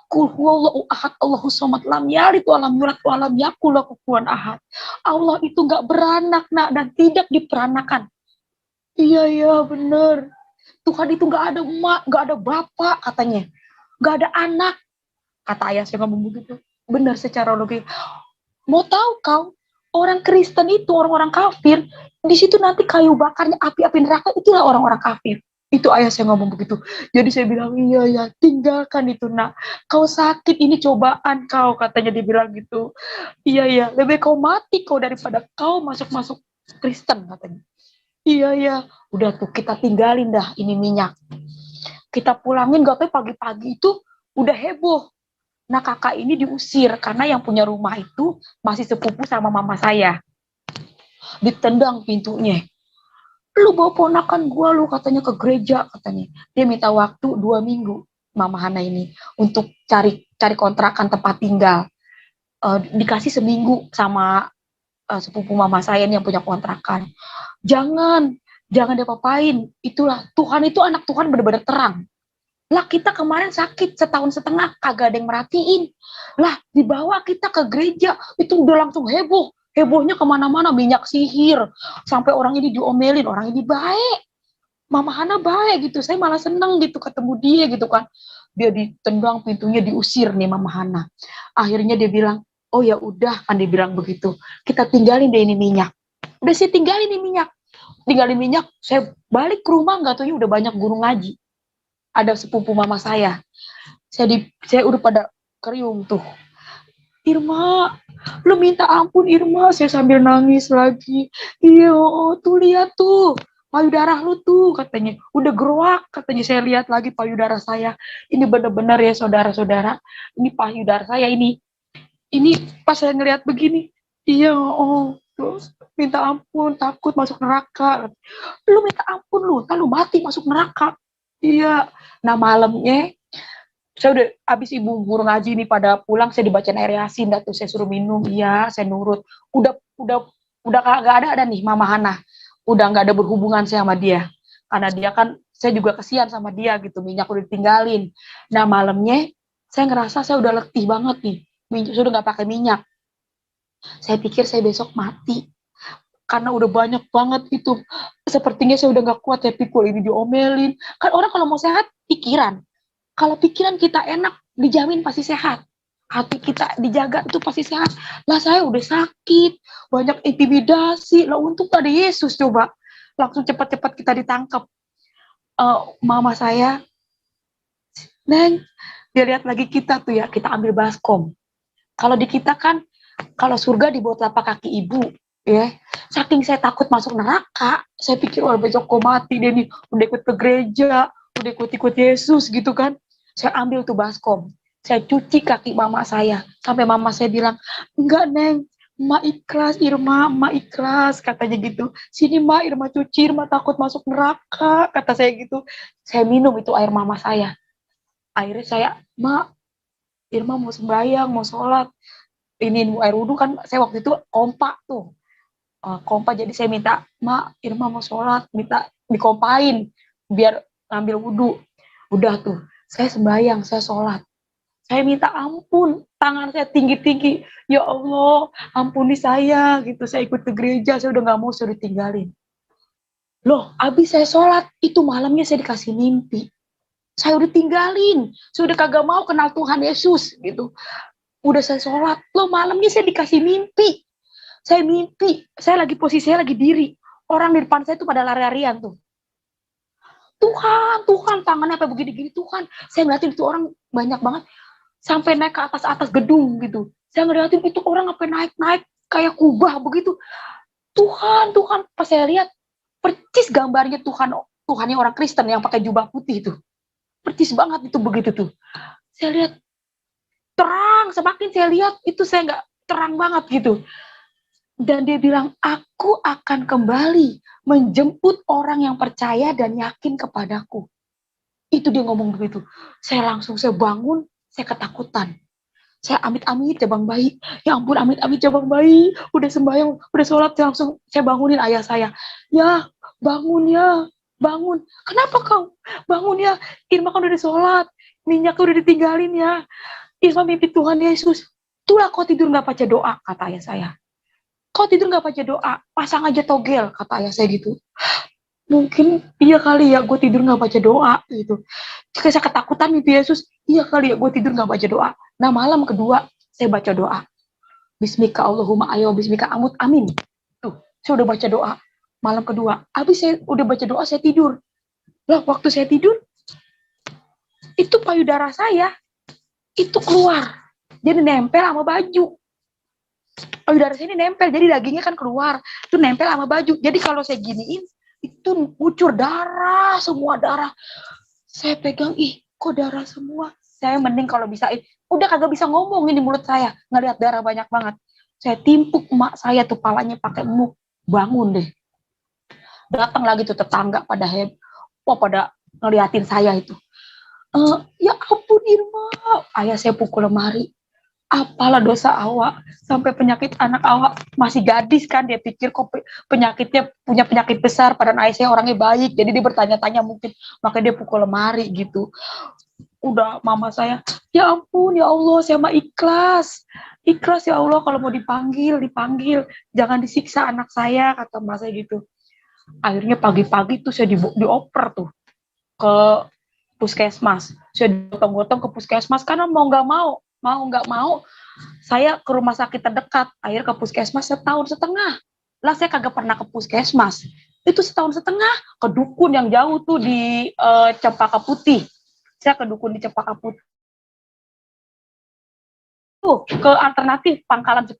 Qul huwallahu ahad, Allahus samad, lam yalid wa lam yulad wa lam yakul lahu kufuwan ahad. Allah itu enggak beranak, nak, dan tidak diperanakan. Iya, bener. Tuhan itu enggak ada emak, enggak ada bapak, katanya. Enggak ada anak. Kata ayah saya ngomong begitu. Benar secara logika. Mau tahu kau, orang Kristen itu, orang-orang kafir, di situ nanti kayu bakarnya api-api neraka, itulah orang-orang kafir. Itu ayah saya ngomong begitu. Jadi saya bilang, iya ya, tinggalkan itu nak. Kau sakit, ini cobaan kau, katanya dia bilang gitu. Iya ya, lebih kau mati kau daripada kau masuk-masuk Kristen, katanya. Iya ya, udah tuh kita tinggalin dah ini minyak. Kita pulangin, gak tahu pagi-pagi itu udah heboh. Nah kakak ini diusir karena yang punya rumah itu masih sepupu sama mama saya. Ditendang pintunya. Lu bawa ponakan gua lu, katanya ke gereja, katanya. Dia minta waktu 2 minggu, Mama Hana ini, untuk cari kontrakan tempat tinggal. Dikasih seminggu sama sepupu mama saya ini yang punya kontrakan. Jangan diapa-apain. Itulah, Tuhan itu anak Tuhan benar-benar terang. Lah kita kemarin sakit 1,5 tahun, kagak ada yang merhatiin. Lah dibawa kita ke gereja, itu udah langsung heboh. Hebohnya kemana-mana, minyak sihir. Sampai orang ini diomelin, orang ini baik. Mama Hana baik gitu, saya malah seneng gitu ketemu dia gitu kan. Dia ditendang, pintunya diusir nih Mama Hana. Akhirnya dia bilang, oh ya udah, kan dia bilang begitu. Kita tinggalin deh ini minyak. Udah sih tinggalin ini minyak. Tinggalin minyak, saya balik ke rumah, nggak taunya udah banyak guru ngaji. Ada sepupu mama saya. Saya udah pada keriung tuh. Irma, lu minta ampun Irma, saya sambil nangis lagi. Iya, tuh lihat tuh, payudara lu tuh, katanya. Udah geruak, katanya. Saya lihat lagi payudara saya. Ini benar-benar ya saudara-saudara. Ini payudara saya ini. Ini pas saya ngelihat begini. Iya, terus minta ampun, takut masuk neraka. Lu minta ampun lu, ntar lu mati masuk neraka. Iya. Nah malamnya saya udah habis ibu guru ngaji ini pada pulang, saya dibacain air yasin, dah tuh saya suruh minum, iya saya nurut. Udah kagak ada nih Mama Hana, udah nggak ada berhubungan saya sama dia, karena dia kan saya juga kesian sama dia gitu, minyak udah ditinggalin. Nah malamnya saya ngerasa saya udah letih banget nih, sudah nggak pakai minyak. Saya pikir saya besok mati, karena udah banyak banget itu. Sepertinya saya udah nggak kuat, saya pikul ini diomelin. Kan orang kalau mau sehat pikiran. Kalau pikiran kita enak, dijamin pasti sehat. Hati kita dijaga itu pasti sehat. Lah saya udah sakit, banyak intimidasi. Lah untung ada Yesus coba. Langsung cepat-cepat kita ditangkap. Mama saya, Neng, dia lihat lagi kita tuh ya, kita ambil baskom. Kalau di kita kan, kalau surga di bawah telapak kaki ibu, ya. Saking saya takut masuk neraka, saya pikir wah besok kok mati dia nih, udah ikut ke gereja, udah ikut Yesus gitu kan. Saya ambil tuh baskom, saya cuci kaki mama saya, sampai mama saya bilang, enggak Neng, Ma ikhlas Irma, Ma ikhlas, katanya gitu. Sini Ma, Irma cuci, Irma takut masuk neraka, kata saya gitu. Saya minum itu air mama saya. Akhirnya saya, Ma, Irma mau sembahyang, mau sholat. Ini air wudhu kan, saya waktu itu kompak tuh. Kompak, jadi saya minta, Ma, Irma mau sholat, minta dikompain, biar ngambil wudhu. Udah tuh, saya sembahyang, saya sholat. Saya minta ampun, tangan saya tinggi-tinggi. Ya Allah, ampuni saya, gitu. Saya ikut ke gereja, saya udah gak mau, saya ditinggalin. Loh, abis saya sholat, itu malamnya saya dikasih mimpi. Saya udah tinggalin, saya udah kagak mau kenal Tuhan Yesus, gitu. Udah saya sholat, loh malamnya saya dikasih mimpi. Saya mimpi, posisi saya lagi diri. Orang di depan saya tuh pada lari-larian tuh. Tuhan, tangannya apa begini-gini, Tuhan. Saya ngeliatin itu orang banyak banget, sampai naik ke atas gedung gitu. Saya ngeliatin itu orang apa naik-naik, kayak kubah begitu. Tuhan, pas saya lihat, percis gambarnya Tuhannya orang Kristen yang pakai jubah putih itu. Percis banget itu begitu tuh. Saya lihat, terang, semakin saya lihat, itu saya nggak terang banget gitu. Dan dia bilang, aku akan kembali menjemput orang yang percaya dan yakin kepadaku. Itu dia ngomong begitu. Saya bangun, saya ketakutan. Saya amit-amit cabang bayi. Ya ampun, amit-amit cabang bayi. Udah sembahyang, udah sholat, saya bangunin ayah saya. Ya, bangun ya, bangun. Kenapa kau? Bangun ya, Irma kan udah sholat. Minyak udah ditinggalin ya. Irma mimpi Tuhan Yesus. Itulah kau tidur gak baca doa, kata ayah saya. Kau tidur gak baca doa, pasang aja togel, kata ayah saya gitu. Mungkin iya kali ya, gue tidur gak baca doa gitu. Jika saya ketakutan mimpi Yesus, iya kali ya, gue tidur gak baca doa. Nah malam kedua, saya baca doa. Bismika Allahumma ayo, bismika amut, amin. Tuh, saya udah baca doa. Malam kedua, habis saya udah baca doa, saya tidur. Lah, waktu saya tidur, itu payudara saya, itu keluar. Jadi nempel sama baju. Payudara saya ini nempel, jadi dagingnya kan keluar. Itu nempel sama baju. Jadi kalau saya giniin, itu ngucur darah, semua darah. Saya pegang, ih, kok darah semua? Saya mending kalau bisa, udah kagak bisa ngomong ini mulut saya, ngelihat darah banyak banget. Saya timpuk emak saya tuh palanya pakai emuk, bangun deh. Datang lagi tuh tetangga pada pada ngeliatin saya itu. Ya ampun Irma, ayah saya pukul lemari. Apalah dosa awak, sampai penyakit anak awak masih gadis kan, dia pikir kok penyakitnya punya penyakit besar, padahal ayah saya orangnya baik, jadi dia bertanya-tanya mungkin, makanya dia pukul lemari gitu. Udah mama saya, ya ampun ya Allah, saya mah ikhlas ya Allah, kalau mau dipanggil, jangan disiksa anak saya, kata mama saya gitu. Akhirnya pagi-pagi tuh saya dioper tuh ke puskesmas, saya digotong-gotong ke puskesmas, karena mau nggak mau, saya ke rumah sakit terdekat. Akhirnya ke puskesmas setahun setengah. Lah saya kagak pernah ke puskesmas. Itu setahun setengah ke dukun yang jauh tuh di Cempaka Putih. Saya ke dukun di Cempaka Putih. Tuh ke alternatif Pangkalan 10.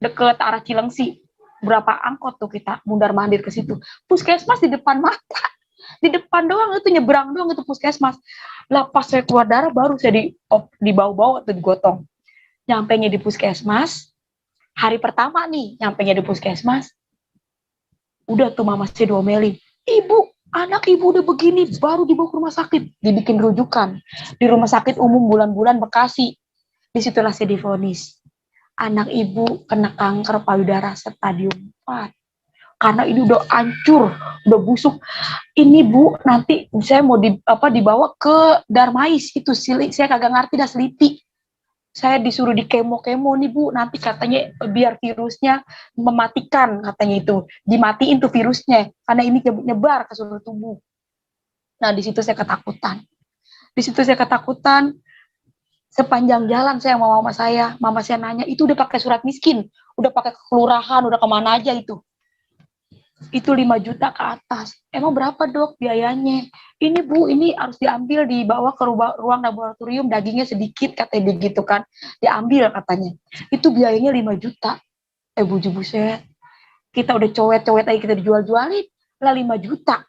Deket arah Cilengsi. Berapa angkot tuh kita mundar-mandir ke situ. Puskesmas di depan mata. Di depan doang, itu nyebrang doang itu puskesmas. Lah pas saya keluar darah baru saya dibawa-bawa atau digotong. Nyampenya di puskesmas, hari pertama nih nyampenya di puskesmas, udah tuh mama saya diomelin, ibu, anak ibu udah begini, baru dibawa ke rumah sakit, dibikin rujukan di rumah sakit umum Bulan-Bulan Bekasi. Disitulah saya divonis, anak ibu kena kanker payudara stadium 4. Karena ini udah hancur, udah busuk. Ini Bu, nanti saya mau dibawa ke Darmais itu, saya kagak ngerti dah, Seliti. Saya disuruh di kemo nih Bu, nanti katanya biar virusnya mematikan, katanya itu, dimatiin tuh virusnya, karena ini nyebar ke seluruh tubuh. Nah di situ saya ketakutan. Sepanjang jalan saya sama mama saya nanya, itu udah pakai surat miskin, udah pakai kelurahan, udah kemana aja itu 5 juta ke atas. Emang berapa dok biayanya? Ini Bu, ini harus diambil, dibawa ke ruang laboratorium, dagingnya sedikit, katanya begitu kan. Diambil katanya. Itu biayanya 5 juta. Buset. Kita udah cowet-cowet aja, kita dijual-jualin. Lah 5 juta.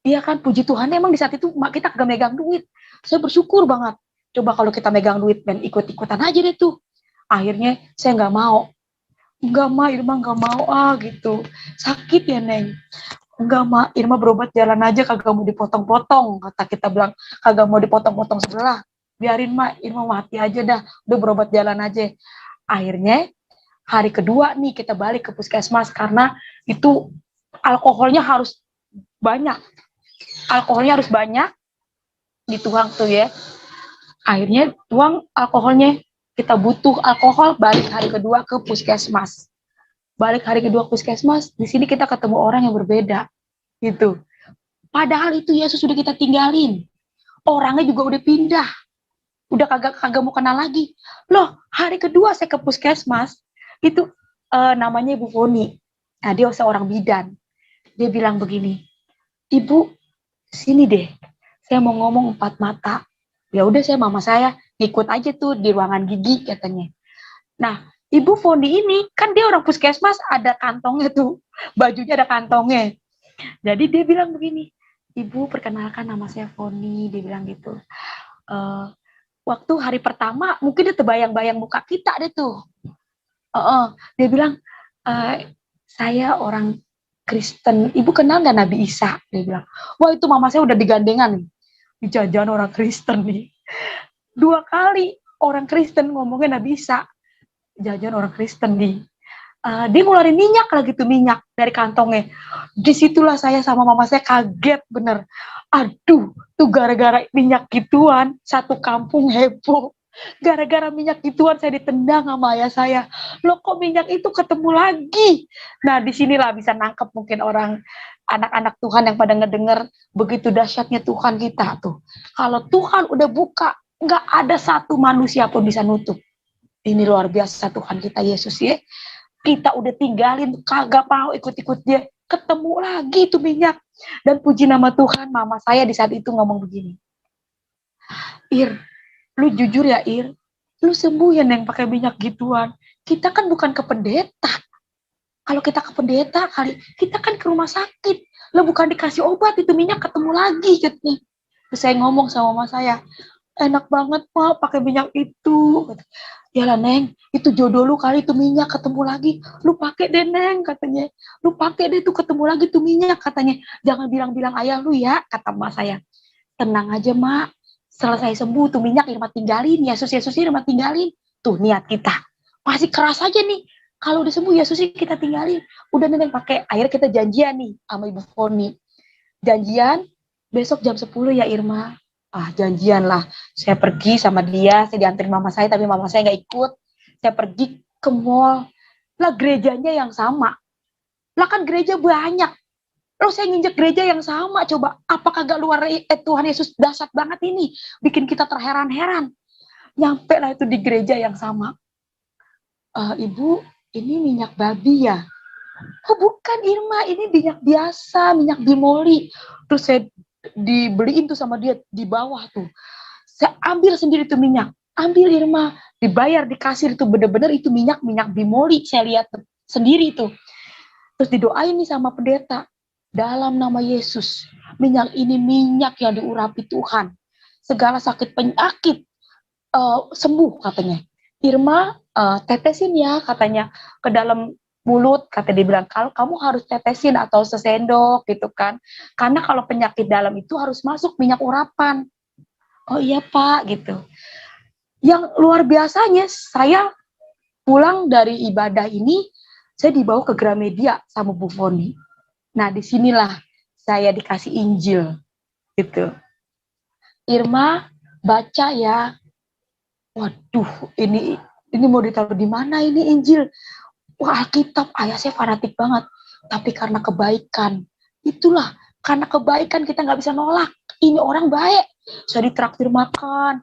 Iya kan, puji Tuhan, emang di saat itu kita gak megang duit. Saya bersyukur banget. Coba kalau kita megang duit dan ikut-ikutan aja deh tuh. Akhirnya saya gak mau. Enggak Ma, Irma enggak mau gitu. Sakit ya Neng. Enggak Ma, Irma berobat jalan aja, kagak mau dipotong-potong. Kata kita bilang, kagak mau dipotong-potong sebelah. Biarin Ma, Irma mati aja dah. Udah berobat jalan aja. Akhirnya hari kedua nih kita balik ke puskesmas, karena itu alkoholnya harus banyak. Dituang tuh ya. Akhirnya tuang alkoholnya. Kita butuh alkohol, balik hari kedua ke puskesmas. Di sini kita ketemu orang yang berbeda, gitu. Padahal itu Yesus sudah kita tinggalin. Orangnya juga udah pindah. Udah kagak mau kenal lagi. Loh, hari kedua saya ke puskesmas, itu namanya Ibu Foni. Nah, dia seorang bidan. Dia bilang begini, Ibu, sini deh. Saya mau ngomong 4 mata. Ya udah, mama saya ngikut aja tuh di ruangan gigi katanya. Nah, Ibu Foni ini kan dia orang puskesmas, ada kantongnya tuh, bajunya ada kantongnya. Jadi dia bilang begini, Ibu perkenalkan nama saya Foni, dia bilang gitu. Waktu hari pertama mungkin dia terbayang-bayang muka kita deh tuh. Dia bilang, saya orang Kristen, Ibu kenal nggak Nabi Isa? Dia bilang, wah itu mama saya udah digandengan nih, dijajan orang Kristen nih. 2 kali orang Kristen ngomongnya Nabi Isa, jajan orang Kristen nih. Dia ngeluarin minyak lagi tuh, minyak dari kantongnya. Disitulah saya sama mama saya kaget bener. Aduh, tuh gara-gara minyak gituan, satu kampung heboh. Gara-gara minyak gituan saya ditendang sama ayah saya. Loh kok minyak itu ketemu lagi? Nah disinilah bisa nangkep mungkin orang, anak-anak Tuhan yang pada ngedenger begitu dahsyatnya Tuhan kita tuh. Kalau Tuhan udah buka, nggak ada satu manusia pun bisa nutup. Ini luar biasa Tuhan kita Yesus ya. Kita udah tinggalin, kagak mau ikut-ikut dia. Ketemu lagi tuh minyak. Dan puji nama Tuhan, mama saya di saat itu ngomong begini. Ir, lu jujur ya Ir, lu sembuh ya Neng pakai minyak gituan. Kita kan bukan ke pendeta. Kalau kita ke pendeta kali, kita kan ke rumah sakit. Lu bukan dikasih obat, itu minyak ketemu lagi katanya. Terus saya ngomong sama mama saya, enak banget Pak pakai minyak itu. Yalah Neng, itu jodoh lu kali itu minyak ketemu lagi. Lu pakai deh Neng katanya. Lu pakai deh tuh ketemu lagi tuh minyak katanya. Jangan bilang-bilang ayah lu ya, kata emak saya. Tenang aja Mak, selesai sembuh tuh minyak Irma tinggalin, Yesus Irma tinggalin. Tuh niat kita. Masih keras aja nih. Kalau udah sembuh Yesus kita tinggalin. Udah Neneng pakai. Akhirnya kita janjian nih sama Ibu Foni. Janjian besok jam 10 ya Irma. Ah janjian lah. Saya pergi sama dia, saya dianterin mama saya, tapi mama saya nggak ikut. Saya pergi ke mall. Lah gerejanya yang sama. Lah kan gereja banyak. Lalu saya nginjek gereja yang sama, coba. Apakah gak luar Tuhan Yesus dahsyat banget ini? Bikin kita terheran-heran. Nyampe lah itu di gereja yang sama. Ibu, ini minyak babi ya? Oh bukan Irma, ini minyak biasa, minyak bimoli. Terus saya dibeliin tuh sama dia di bawah tuh. Saya ambil sendiri tuh minyak. Ambil Irma, dibayar di kasir itu bener-bener itu minyak bimoli. Saya lihat sendiri tuh. Terus didoain nih sama pendeta. Dalam nama Yesus, minyak ini minyak yang diurapi Tuhan. Segala sakit penyakit sembuh katanya. Irma, tetesin ya katanya ke dalam mulut, kata dia bilang, kalau kamu harus tetesin atau sesendok gitu kan. Karena kalau penyakit dalam itu harus masuk minyak urapan. Oh iya Pak gitu. Yang luar biasanya saya pulang dari ibadah ini, saya dibawa ke Gramedia sama Bu Foni. Nah, disinilah saya dikasih Injil, gitu. Irma, baca ya. Waduh, ini mau ditaruh di mana ini Injil? Wah, Alkitab, ayah saya fanatik banget. Tapi karena kebaikan, itulah, karena kebaikan kita nggak bisa nolak. Ini orang baik. Saya ditraktir makan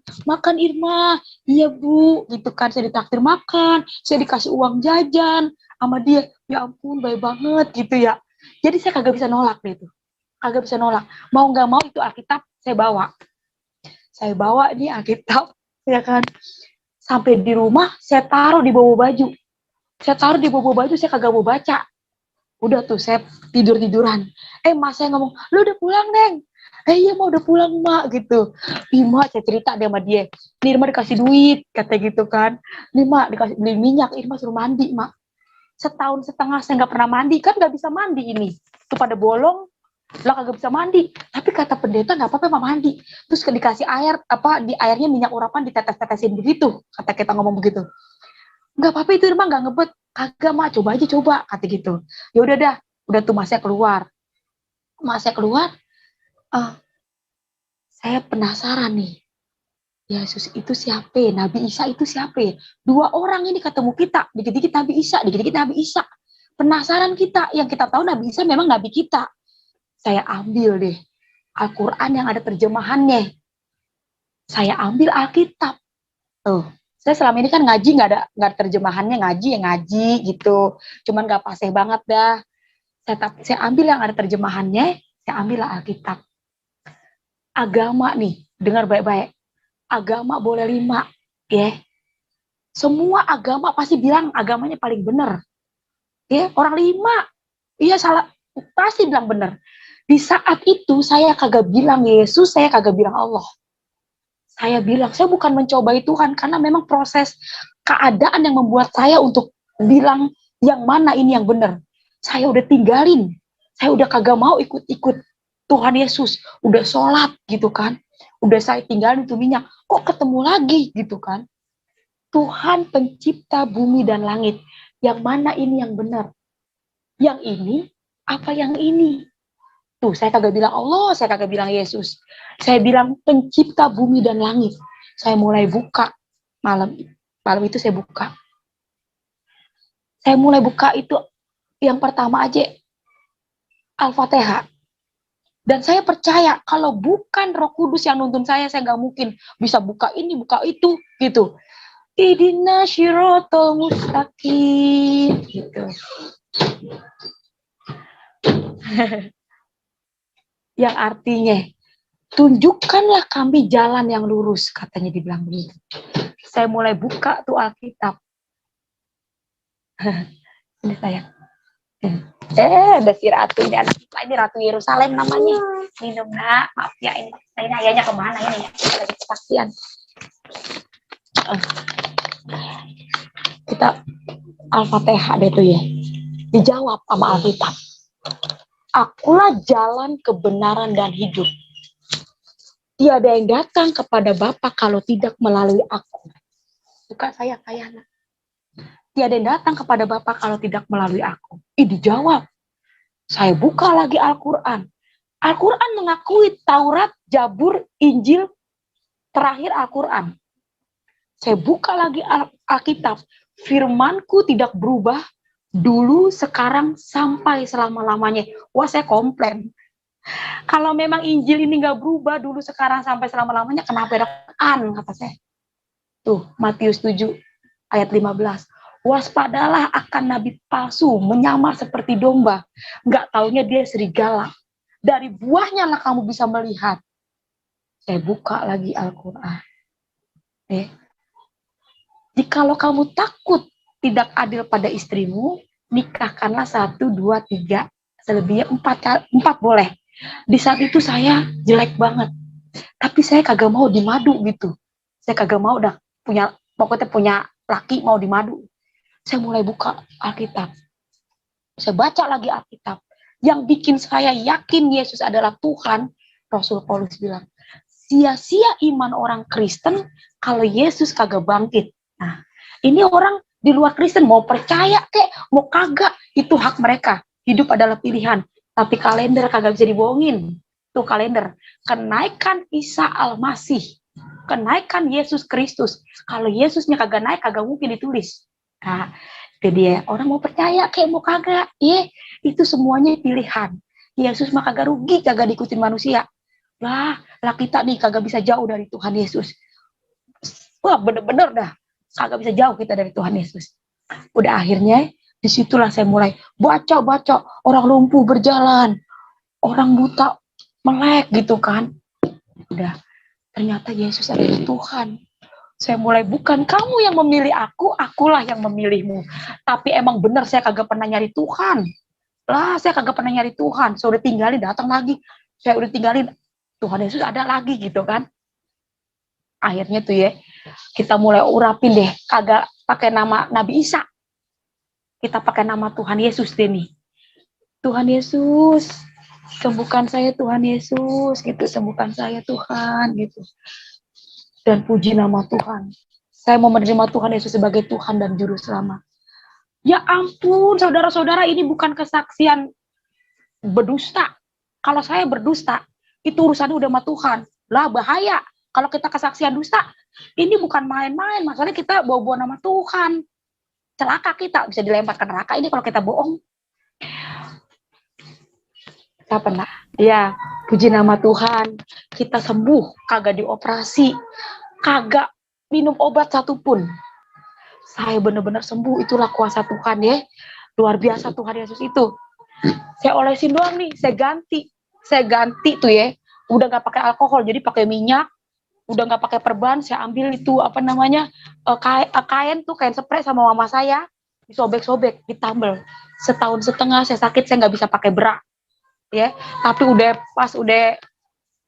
Irma, iya Bu, gitu kan. Saya ditraktir makan, saya dikasih uang jajan sama dia. Ya ampun, baik banget gitu ya. Jadi saya kagak bisa nolak deh itu. Kagak bisa nolak. Mau nggak mau itu Alkitab saya bawa. Saya bawa nih Alkitab, ya kan. Sampai di rumah saya taruh di bawah baju. Saya taruh di bawah baju, saya kagak mau baca. Udah tuh saya tidur-tiduran. Mas saya ngomong, lu udah pulang Neng? Iya mau udah pulang Mak gitu. Mak saya cerita deh sama dia. Nih Irma dikasih duit, kata gitu kan. Nih Mak dikasih beli minyak, Irma suruh mandi Mak. Setahun setengah saya nggak pernah mandi, kan nggak bisa mandi ini. Itu pada bolong, lah kagak bisa mandi. Tapi kata pendeta nggak apa-apa mandi. Terus dikasih air, di airnya minyak urapan ditetes-tetesin begitu. Kata kita ngomong begitu. Nggak apa-apa itu Irma nggak ngebet. Kagak Mak, coba aja coba, kata gitu. Ya udah dah, udah tuh masnya keluar. Masnya keluar, saya penasaran nih. Yesus itu siapa? Nabi Isa itu siapa? Dua orang ini ketemu kita, dikit-dikit Nabi Isa, dikit-dikit Nabi Isa. Penasaran kita, yang kita tahu Nabi Isa memang Nabi kita. Saya ambil deh Al-Quran yang ada terjemahannya. Saya ambil Alkitab. Saya selama ini kan ngaji nggak ada terjemahannya, ngaji gitu. Cuman nggak fasih banget dah. Saya ambil yang ada terjemahannya, saya ambil Alkitab. Agama nih, dengar baik-baik. Agama boleh 5, ya. Semua agama pasti bilang agamanya paling benar. Ya, orang 5, iya salah, pasti bilang benar. Di saat itu saya kagak bilang Yesus, saya kagak bilang Allah. Saya bilang, saya bukan mencobai Tuhan, karena memang proses keadaan yang membuat saya untuk bilang yang mana ini yang benar. Saya udah tinggalin, saya udah kagak mau ikut-ikut Tuhan Yesus, udah sholat gitu kan. Udah saya tinggalin itu minyak, kok ketemu lagi gitu kan. Tuhan pencipta bumi dan langit, yang mana ini yang benar? Yang ini, apa yang ini? Tuh, saya kagak bilang Allah, saya kagak bilang Yesus. Saya bilang pencipta bumi dan langit. Saya mulai buka malam itu saya buka. Saya mulai buka itu yang pertama aja, Al-Fatihah. Dan saya percaya kalau bukan Roh Kudus yang nuntun saya nggak mungkin bisa buka ini, buka itu, gitu. Ihdina syiratal mustaqim gitu. Yang artinya tunjukkanlah kami jalan yang lurus, katanya dibilang begitu. Saya mulai buka tuh Alkitab. Ini saya. Ada si Ratu ini, anak kita ini Ratu Yerusalem namanya. Minum nak, maaf ya ini. Nah, ini ayahnya kemana ini ya? Lagi kesaksian. Kita Al-Fatihah deh tuh ya. Dijawab sama Alkitab. Akulah jalan kebenaran dan hidup. Tiada yang datang kepada Bapa kalau tidak melalui aku. Bukan saya nak. Tiada yang datang kepada Bapa kalau tidak melalui aku. Dijawab. Saya buka lagi Al-Quran. Al-Quran mengakui Taurat, Zabur, Injil, terakhir Al-Quran. Saya buka lagi Alkitab. Firmanku tidak berubah dulu, sekarang, sampai selama-lamanya. Wah, saya komplain. Kalau memang Injil ini nggak berubah dulu, sekarang, sampai selama-lamanya, kenapa ada Quran, kata saya. Tuh, Matius 7 ayat 15. Waspadalah akan nabi palsu, menyamar seperti domba. Nggak taunya dia serigala. Dari buahnya lah kamu bisa melihat. Saya buka lagi Al-Quran. Jikalau kamu takut tidak adil pada istrimu, nikahkanlah 1, 2, 3, selebihnya 4 boleh. Di saat itu saya jelek banget. Tapi saya kagak mau dimadu gitu. Saya kagak mau dah pokoknya punya laki mau dimadu. Saya mulai buka Alkitab. Saya baca lagi Alkitab. Yang bikin saya yakin Yesus adalah Tuhan, Rasul Paulus bilang, sia-sia iman orang Kristen kalau Yesus kagak bangkit. Nah, ini orang di luar Kristen mau percaya kek, mau kagak, itu hak mereka. Hidup adalah pilihan. Tapi kalender kagak bisa dibohongin. Tuh kalender. Kenaikan Isa Al-Masih. Kenaikan Yesus Kristus. Kalau Yesusnya kagak naik, kagak mungkin ditulis. Nah, itu dia. Orang mau percaya kayak mau kagak. Itu semuanya pilihan. Yesus mah kagak rugi, kagak diikutin manusia. Lah kita nih kagak bisa jauh dari Tuhan Yesus. Wah, bener-bener dah. Kagak bisa jauh kita dari Tuhan Yesus. Udah akhirnya, disitulah saya mulai baca. Orang lumpuh berjalan. Orang buta melek gitu kan. Udah, ternyata Yesus adalah Tuhan. Saya mulai, bukan kamu yang memilih aku, akulah yang memilihmu. Tapi emang benar saya kagak pernah nyari Tuhan. Lah, saya kagak pernah nyari Tuhan. Saya udah tinggalin, datang lagi. Saya udah tinggalin, Tuhan Yesus ada lagi gitu kan. Akhirnya tuh ya, kita mulai urapin deh. Kagak pakai nama Nabi Isa. Kita pakai nama Tuhan Yesus deh nih. Tuhan Yesus, sembuhkan saya Tuhan Yesus gitu. Sembuhkan saya Tuhan gitu. Dan puji nama Tuhan. Saya mau menerima Tuhan Yesus sebagai Tuhan dan Juru Selamat. Ya ampun, saudara-saudara, ini bukan kesaksian berdusta. Kalau saya berdusta, itu urusannya udah sama Tuhan. Lah bahaya. Kalau kita kesaksian dusta, ini bukan main-main. Masalahnya kita bawa-bawa nama Tuhan. Celaka kita, bisa dilempar ke neraka ini kalau kita bohong. Kita pernah. Ya, puji nama Tuhan. Kita sembuh, kagak dioperasi. Kagak minum obat satupun. Saya benar-benar sembuh. Itulah kuasa Tuhan ya. Luar biasa Tuhan Yesus itu. Saya olesin doang nih. Saya ganti tuh ya. Udah gak pakai alkohol, jadi pakai minyak. Udah gak pakai perban. Saya ambil itu kain spray sama mama saya. Disobek-sobek, ditambel. Setahun setengah saya sakit, saya gak bisa pakai bra. Ya, tapi pas udah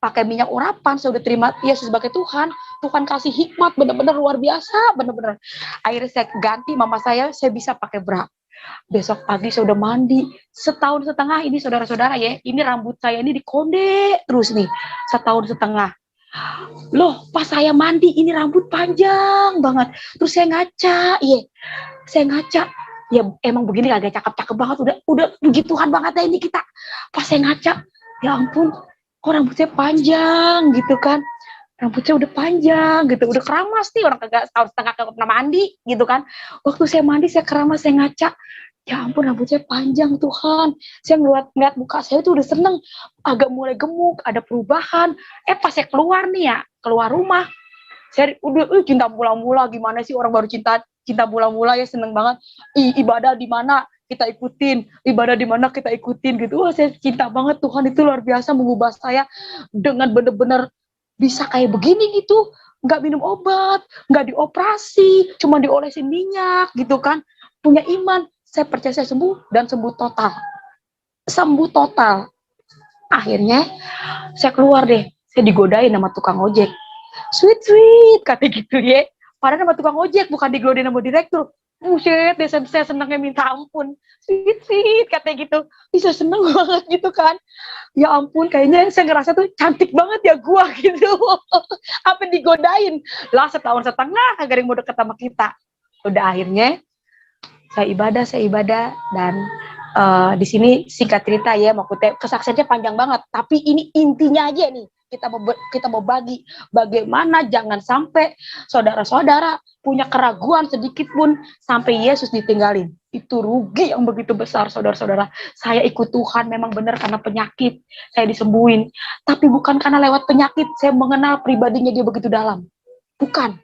pakai minyak urapan, saya udah terima Yesus sebagai Tuhan. Tuhan kasih hikmat benar-benar luar biasa, benar-benar. Akhirnya saya ganti mama saya bisa pakai bra. Besok pagi saya udah mandi. Setahun setengah ini saudara-saudara ya, ini rambut saya ini dikonde terus nih. Setahun setengah. Loh, pas saya mandi ini rambut panjang banget. Terus saya ngaca, saya ngaca. Ya emang begini agak cakep-cakep banget, udah puji Tuhan banget ya ini kita. Pas saya ngaca, ya ampun, kok rambutnya panjang gitu kan. Rambutnya udah panjang gitu, udah keramas nih, orang kagak setahun setengah kagak pernah mandi gitu kan. Waktu saya mandi, saya keramas, saya ngaca, ya ampun rambutnya panjang Tuhan. Saya ngeliat muka saya tuh udah seneng, agak mulai gemuk, ada perubahan. Pas saya keluar nih ya, keluar rumah, Saya udah cinta mula-mula, gimana sih orang baru cinta mula-mula ya, seneng banget. Ibadah di mana kita ikutin gitu. Wah, saya cinta banget, Tuhan itu luar biasa mengubah saya dengan bener-bener bisa kayak begini gitu, nggak minum obat, nggak dioperasi, cuma diolesin minyak gitu kan, punya iman. Saya percaya saya sembuh dan sembuh total. Akhirnya saya keluar deh, saya digodain sama tukang ojek. Sweet kata gitu ya, padahal sama tukang ojek, bukan digodain sama direktur. Buset deh, saya senangnya minta ampun. Sweet kata gitu, bisa seneng banget gitu kan. Ya ampun, kayaknya saya ngerasa tuh cantik banget ya gua gitu. Apa digodain lah, setahun setengah kagak ada yang mau deket sama kita. Udah akhirnya saya ibadah dan di sini singkat cerita ya, maksudnya kesaksiannya panjang banget, tapi ini intinya aja nih, kita mau bagi bagaimana jangan sampai saudara-saudara punya keraguan sedikit pun sampai Yesus ditinggalin. Itu rugi yang begitu besar, saudara-saudara. Saya ikut Tuhan memang benar karena penyakit, saya disembuhin, tapi bukan karena lewat penyakit saya mengenal pribadinya dia begitu dalam. Bukan.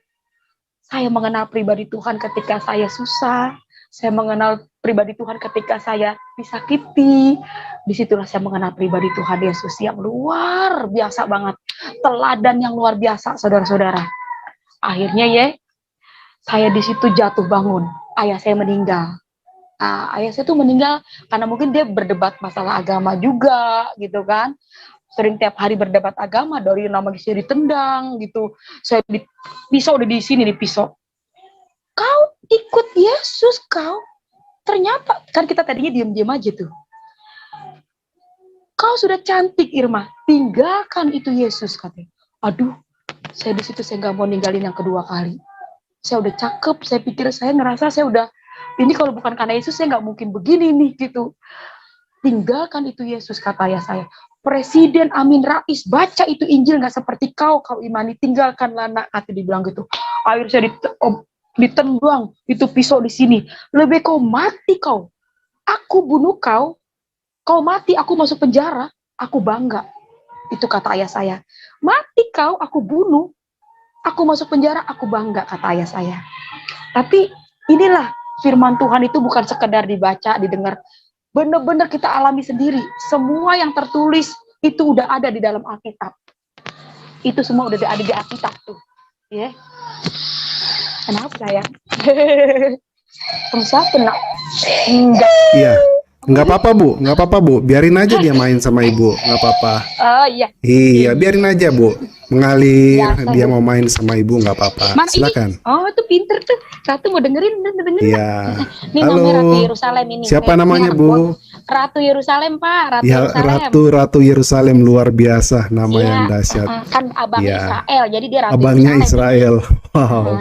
Saya mengenal pribadi Tuhan ketika saya susah, saya mengenal pribadi Tuhan ketika saya disakiti. Disitulah saya mengenal pribadi Tuhan Yesus yang luar biasa banget. Teladan yang luar biasa, saudara-saudara. Akhirnya ya, saya di situ jatuh bangun. Ayah saya meninggal. Ayah saya tuh meninggal karena mungkin dia berdebat masalah agama juga, gitu kan. Sering tiap hari berdebat agama, dari nama saya ditendang gitu. Saya pisau udah di sini, di pisau. Kau ikut Yesus, kau. Ternyata kan kita tadinya diam-diam aja tuh. Kau sudah cantik, Irma, tinggalkan itu Yesus, katanya. Aduh, saya di situ saya nggak mau ninggalin yang kedua kali. Saya udah cakep, saya pikir, saya ngerasa saya udah, ini kalau bukan karena Yesus saya nggak mungkin begini nih gitu. Tinggalkan itu Yesus, kata ayah saya. Presiden Amin Rais baca itu Injil nggak seperti kau imani, tinggalkanlah nak, kata dibilang gitu. Akhirnya saya ditendang, itu pisau di sini. Lebih kau mati kau, aku bunuh kau, kau mati aku masuk penjara, aku bangga. Itu kata ayah saya. Mati kau, aku bunuh, aku masuk penjara, aku bangga, kata ayah saya. Tapi inilah firman Tuhan, itu bukan sekedar dibaca, didengar. Benar-benar kita alami sendiri. Semua yang tertulis itu udah ada di dalam Alkitab. Itu semua udah ada di Alkitab tuh. Ya. Yeah. Kenapa sayang? Siapa nak? Enggak. Iya. Nggak apa-apa Bu, biarin aja dia main sama Ibu, nggak apa-apa. Oh iya. Iya, biarin aja Bu, mengalir, Biasa, dia Bu. mau main sama Ibu, nggak apa-apa. Mana Silakan. ini? Oh, itu pinter tuh. Ratu mau dengerin. Iya. Ini Halo. namanya Ratu Yerusalem ini. Siapa namanya Bu? Ratu Yerusalem, Pak. Ratu Ya, Yerusalem. Ratu Yerusalem, luar biasa, nama Iya, yang dahsyat. kan abangnya Iya. Israel, jadi dia Ratu Abangnya Yerusalem. Israel. Wow.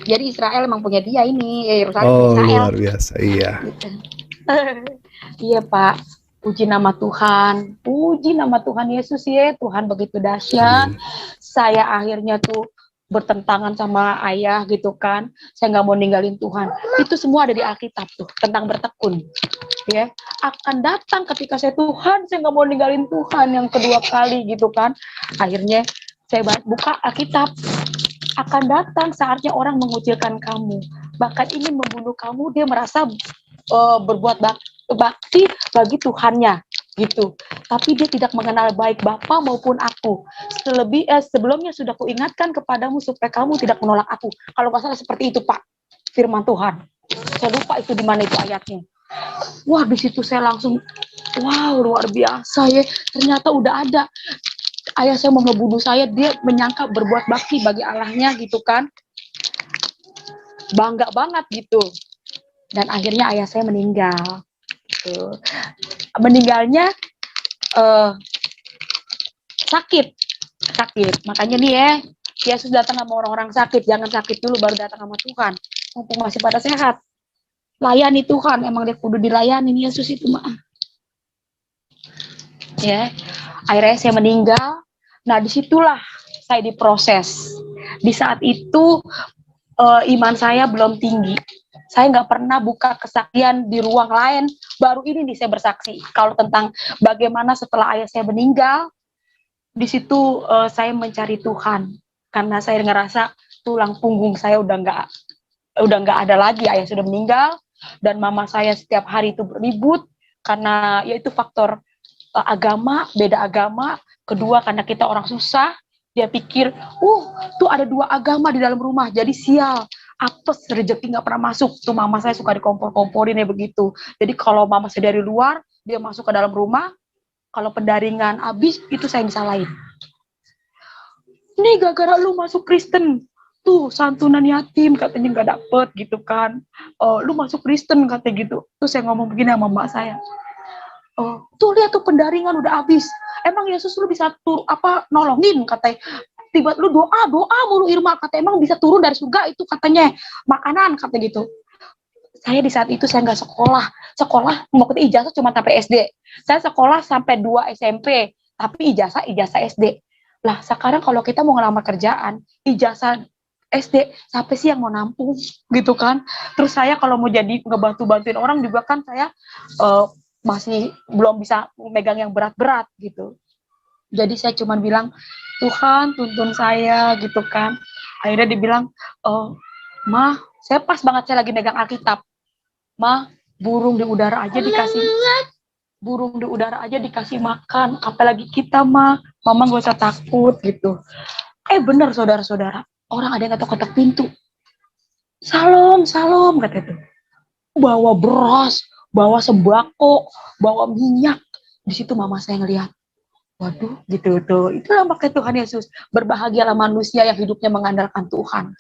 Jadi Israel emang punya dia ini, Yerusalem Oh, Israel. luar biasa. Iya. Gitu. Iya Pak, puji nama Tuhan Yesus ya, Tuhan begitu dahsyat. Amin. Saya akhirnya tuh bertentangan sama ayah gitu kan, saya nggak mau ninggalin Tuhan. Itu semua ada di Alkitab tuh, tentang bertekun. Ya, akan datang ketika saya nggak mau ninggalin Tuhan yang kedua kali gitu kan. Akhirnya saya buka Alkitab, akan datang saatnya orang mengucilkan kamu, bahkan ingin membunuh kamu. Dia merasa berbuat bakti bagi Tuhannya gitu, tapi dia tidak mengenal baik Bapa maupun aku. Sebelumnya sudah kuingatkan kepadamu supaya kamu tidak menolak aku. Kalau nggak salah seperti itu Pak, firman Tuhan. Saya lupa itu di mana itu ayatnya. Wah, di situ saya langsung, wow, luar biasa ya. Ternyata udah ada. Ayah saya mau ngebunuh saya, dia menyangka berbuat bakti bagi Allahnya gitu kan. Bangga banget gitu. Dan akhirnya ayah saya meninggal. Gitu. Meninggalnya sakit. Makanya nih ya, Yesus datang sama orang-orang sakit. Jangan sakit dulu baru datang sama Tuhan. Mumpung masih pada sehat. Layani Tuhan, emang dia kudu dilayani Yesus itu mah. Ya, akhirnya saya meninggal. Nah, disitulah saya diproses. Di saat itu iman saya belum tinggi. Saya nggak pernah buka kesaksian di ruang lain. Baru ini nih saya bersaksi. Kalau tentang bagaimana setelah ayah saya meninggal, di situ saya mencari Tuhan. karena saya ngerasa tulang punggung saya udah nggak ada lagi, ayah sudah meninggal, dan mama saya setiap hari itu beribut karena yaitu faktor agama, beda agama. Kedua, karena kita orang susah, dia pikir, tuh ada 2 agama di dalam rumah, jadi sial, apes, rezeki nggak pernah masuk. Tuh mama saya suka dikompor-komporin ya begitu. Jadi kalau mama saya dari luar, dia masuk ke dalam rumah, kalau pendaringan habis, itu saya disalahin. Ini gara-gara lu masuk Kristen, tuh santunan yatim katanya nggak dapet gitu kan. Lu masuk Kristen katanya gitu. Terus saya ngomong begini sama mbak saya. Tuh lihat tuh pendaringan udah habis. Emang Yesus lu bisa nolongin katanya. Tiba lu doa mulu Irma kata, emang bisa turun dari surga itu katanya makanan kata gitu. Saya di saat itu saya nggak sekolah mau ke ijazah cuma sampai SD. Saya sekolah sampai 2 SMP, tapi ijazah SD. Lah sekarang kalau kita mau ngelamar kerjaan, ijazah SD sampai sih yang mau nampung gitu kan. Terus saya kalau mau jadi ngebantu-bantuin orang juga kan saya masih belum bisa megang yang berat-berat gitu. Jadi saya cuma bilang, Tuhan tuntun saya gitu kan. Akhirnya dibilang, Ma, saya pas banget saya lagi megang Alkitab. Ma, burung di udara aja dikasih makan, apalagi kita mah, mama gak usah takut gitu. Bener saudara-saudara, orang ada yang ketok-ketok pintu, salam kata itu, bawa beras, bawa sembako, bawa minyak. Di situ mama saya ngelihat, waduh gitu tuh, itulah makanya Tuhan Yesus, berbahagialah manusia yang hidupnya mengandalkan Tuhan.